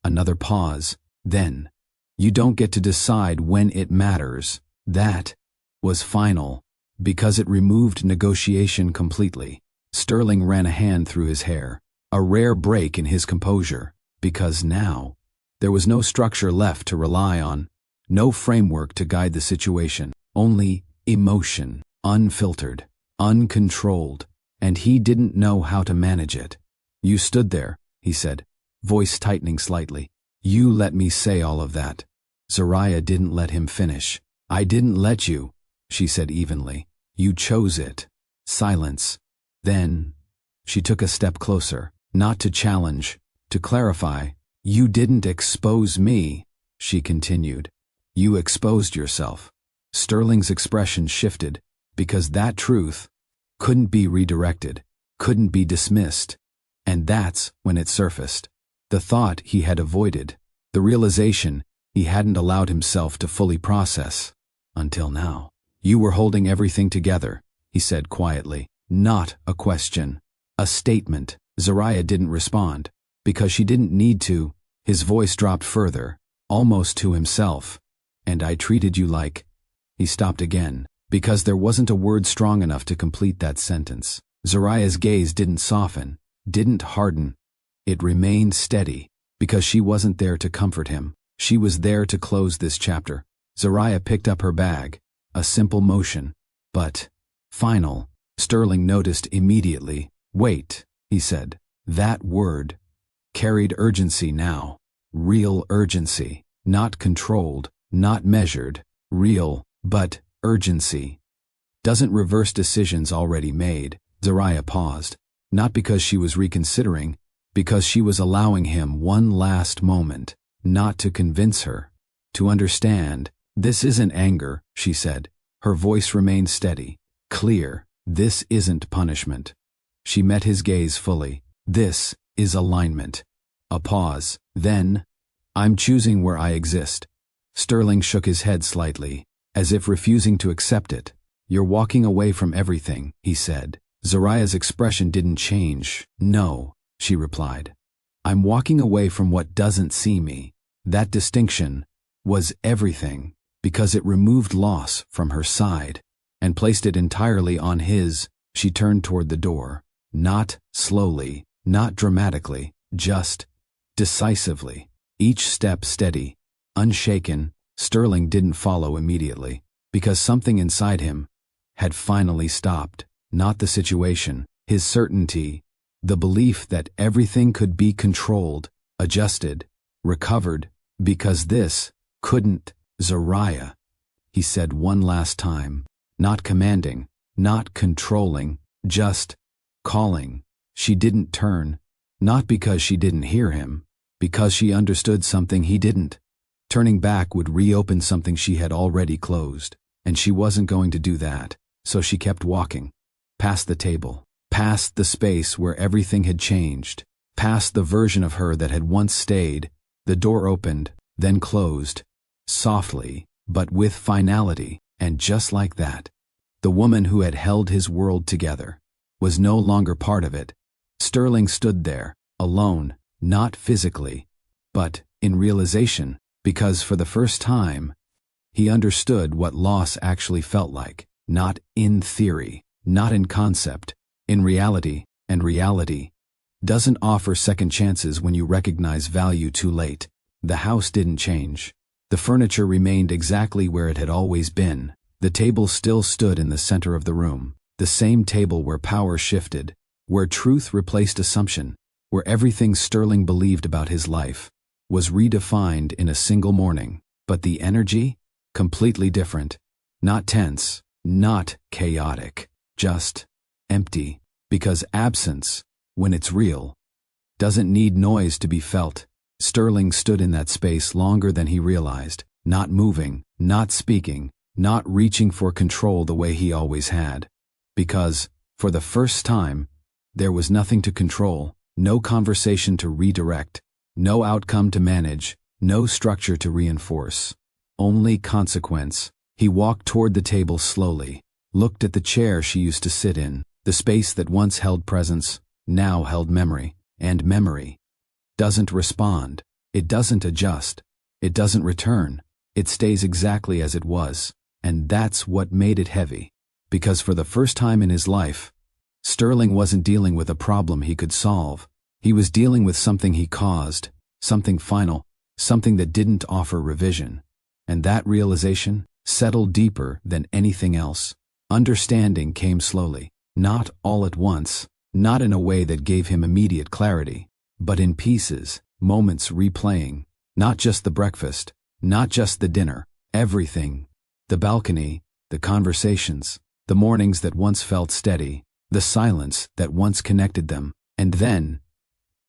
Another pause, then. You don't get to decide when it matters. That was final, because it removed negotiation completely. Sterling ran a hand through his hair, a rare break in his composure, because now, there was no structure left to rely on, no framework to guide the situation, only emotion, unfiltered, uncontrolled, and he didn't know how to manage it. You stood there, he said, voice tightening slightly. You let me say all of that. Zariah didn't let him finish. I didn't let you, she said evenly. You chose it. Silence. Then, she took a step closer, not to challenge, to clarify. You didn't expose me, she continued. You exposed yourself. Sterling's expression shifted, because that truth couldn't be redirected, couldn't be dismissed. And that's when it surfaced. The thought he had avoided, the realization he hadn't allowed himself to fully process. Until now. You were holding everything together, he said quietly. Not a question. A statement. Zariah didn't respond, because she didn't need to. His voice dropped further, almost to himself. And I treated you like... He stopped again, because there wasn't a word strong enough to complete that sentence. Zariah's gaze didn't soften, didn't harden. It remained steady, because she wasn't there to comfort him. She was there to close this chapter. Zariah picked up her bag, a simple motion, but final. Sterling noticed immediately. Wait, he said. That word carried urgency now. Real urgency. Not controlled, not measured. Real, but urgency. Doesn't reverse decisions already made. Zariah paused, not because she was reconsidering, because she was allowing him one last moment, not to convince her, to understand. This isn't anger, she said. Her voice remained steady, clear. This isn't punishment. She met his gaze fully. This is alignment. A pause. Then, I'm choosing where I exist. Sterling shook his head slightly, as if refusing to accept it. You're walking away from everything, he said. Zariah's expression didn't change. No, she replied. I'm walking away from what doesn't see me. That distinction was everything, because it removed loss from her side and placed it entirely on his. She turned toward the door, not slowly, not dramatically, just decisively. Each step steady, unshaken. Sterling didn't follow immediately, because something inside him had finally stopped. Not the situation, his certainty, the belief that everything could be controlled, adjusted, recovered, because this couldn't. Zariah, he said one last time, not commanding, not controlling, just calling. She didn't turn, not because she didn't hear him, because she understood something he didn't. Turning back would reopen something she had already closed, and she wasn't going to do that, so she kept walking. Past the table, past the space where everything had changed, past the version of her that had once stayed. The door opened, then closed, softly, but with finality, and just like that, the woman who had held his world together was no longer part of it. Sterling stood there, alone, not physically, but in realization, because for the first time, he understood what loss actually felt like, not in theory, not in concept, in reality, and reality doesn't offer second chances when you recognize value too late. The house didn't change. The furniture remained exactly where it had always been. The table still stood in the center of the room, the same table where power shifted, where truth replaced assumption, where everything Sterling believed about his life was redefined in a single morning. But the energy? Completely different. Not tense, not chaotic, just empty. Because absence, when it's real, doesn't need noise to be felt. Sterling stood in that space longer than he realized, not moving, not speaking, not reaching for control the way he always had. Because, for the first time, there was nothing to control, no conversation to redirect, no outcome to manage, no structure to reinforce. Only consequence. He walked toward the table slowly, looked at the chair she used to sit in, the space that once held presence, now held memory, and memory doesn't respond, it doesn't adjust, it doesn't return, it stays exactly as it was, and that's what made it heavy. Because for the first time in his life, Sterling wasn't dealing with a problem he could solve. He was dealing with something he caused, something final, something that didn't offer revision. And that realization settled deeper than anything else. Understanding came slowly, not all at once, not in a way that gave him immediate clarity, but in pieces, moments replaying, not just the breakfast, not just the dinner, everything. The balcony, the conversations, the mornings that once felt steady, the silence that once connected them, and then,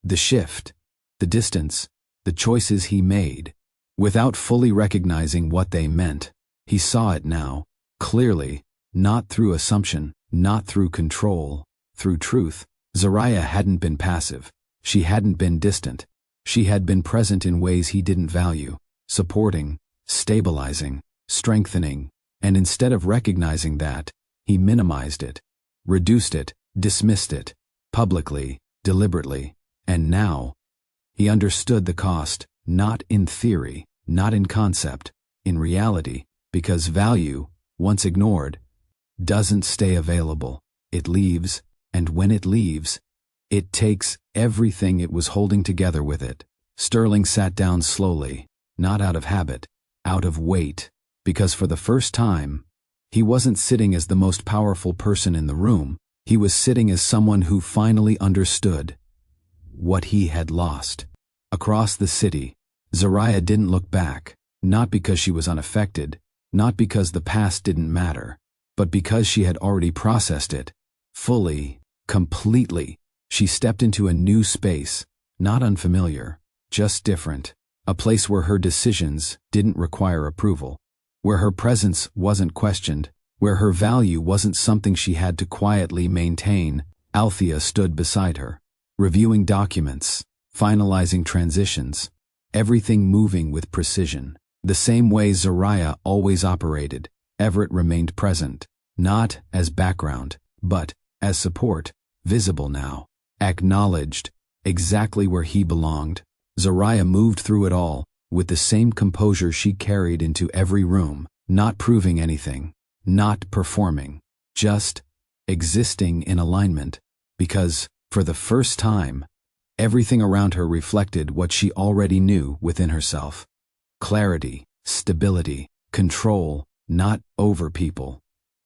the shift, the distance, the choices he made, without fully recognizing what they meant. He saw it now, clearly, not through assumption, not through control, through truth. Zariah hadn't been passive. She hadn't been distant. She had been present in ways he didn't value, supporting, stabilizing, strengthening, and instead of recognizing that, he minimized it, reduced it, dismissed it, publicly, deliberately, and now, he understood the cost, not in theory, not in concept, in reality, because value, once ignored, doesn't stay available. It leaves, and when it leaves, it takes everything it was holding together with it. Sterling sat down slowly, not out of habit, out of weight, because for the first time, he wasn't sitting as the most powerful person in the room. He was sitting as someone who finally understood what he had lost. Across the city, Zariah didn't look back, not because she was unaffected, not because the past didn't matter, but because she had already processed it, fully, completely. She stepped into a new space, not unfamiliar, just different, a place where her decisions didn't require approval, where her presence wasn't questioned, where her value wasn't something she had to quietly maintain. Althea stood beside her, reviewing documents, finalizing transitions, everything moving with precision. The same way Zariah always operated, Everett remained present, not as background, but as support, visible now, acknowledged, exactly where he belonged. Zariah moved through it all, with the same composure she carried into every room, not proving anything, not performing, just existing in alignment, because, for the first time, everything around her reflected what she already knew within herself. Clarity, stability, control, not over people,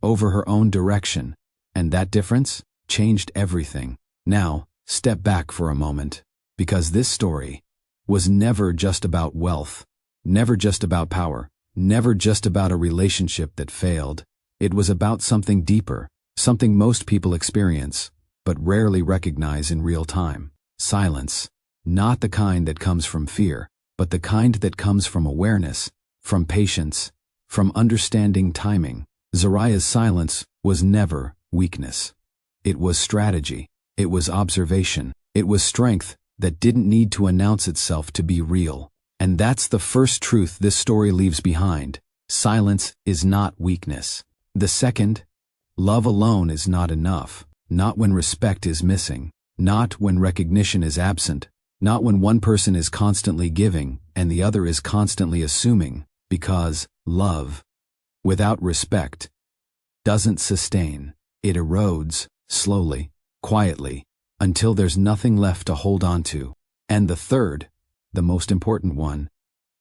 over her own direction, and that difference changed everything. Now, step back for a moment, because this story was never just about wealth, never just about power, never just about a relationship that failed. It was about something deeper, something most people experience, but rarely recognize in real time. Silence, not the kind that comes from fear, but the kind that comes from awareness, from patience, from understanding timing. Zariah's silence was never weakness. It was strategy. It was observation. It was strength that didn't need to announce itself to be real. And that's the first truth this story leaves behind. Silence is not weakness. The second, love alone is not enough. Not when respect is missing. Not when recognition is absent. Not when one person is constantly giving and the other is constantly assuming. Because love, without respect, doesn't sustain. It erodes, slowly, quietly, until there's nothing left to hold on to. And the third, the most important one,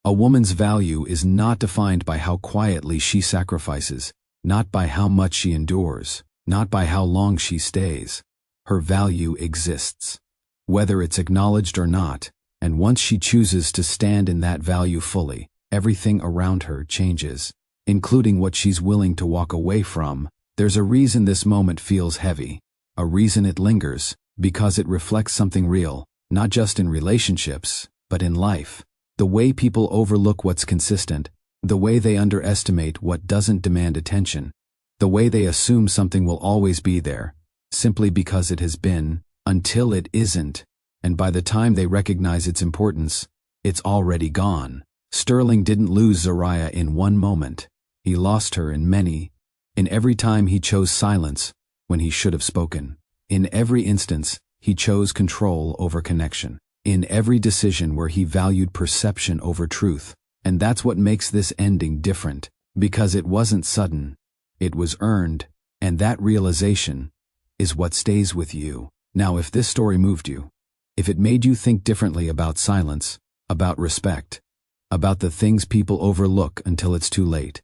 a woman's value is not defined by how quietly she sacrifices, not by how much she endures, not by how long she stays. Her value exists, whether it's acknowledged or not, and once she chooses to stand in that value fully, everything around her changes, including what she's willing to walk away from. There's a reason this moment feels heavy, a reason it lingers, because it reflects something real, not just in relationships, but in life. The way people overlook what's consistent, the way they underestimate what doesn't demand attention, the way they assume something will always be there, simply because it has been, until it isn't, and by the time they recognize its importance, it's already gone. Sterling didn't lose Zariah in one moment. He lost her in many, in every time he chose silence when he should have spoken. In every instance, he chose control over connection. In every decision where he valued perception over truth. And that's what makes this ending different, because it wasn't sudden. It was earned, and that realization is what stays with you. Now, if this story moved you, if it made you think differently about silence, about respect, about the things people overlook until it's too late,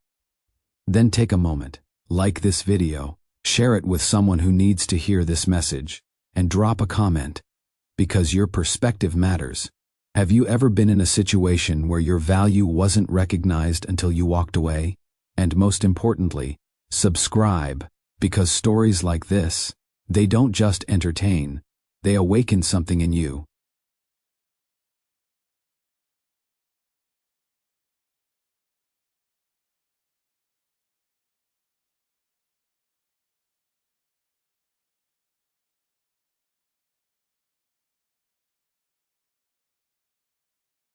then take a moment, like this video, share it with someone who needs to hear this message, and drop a comment, because your perspective matters. Have you ever been in a situation where your value wasn't recognized until you walked away? And most importantly, subscribe, because stories like this, they don't just entertain, they awaken something in you.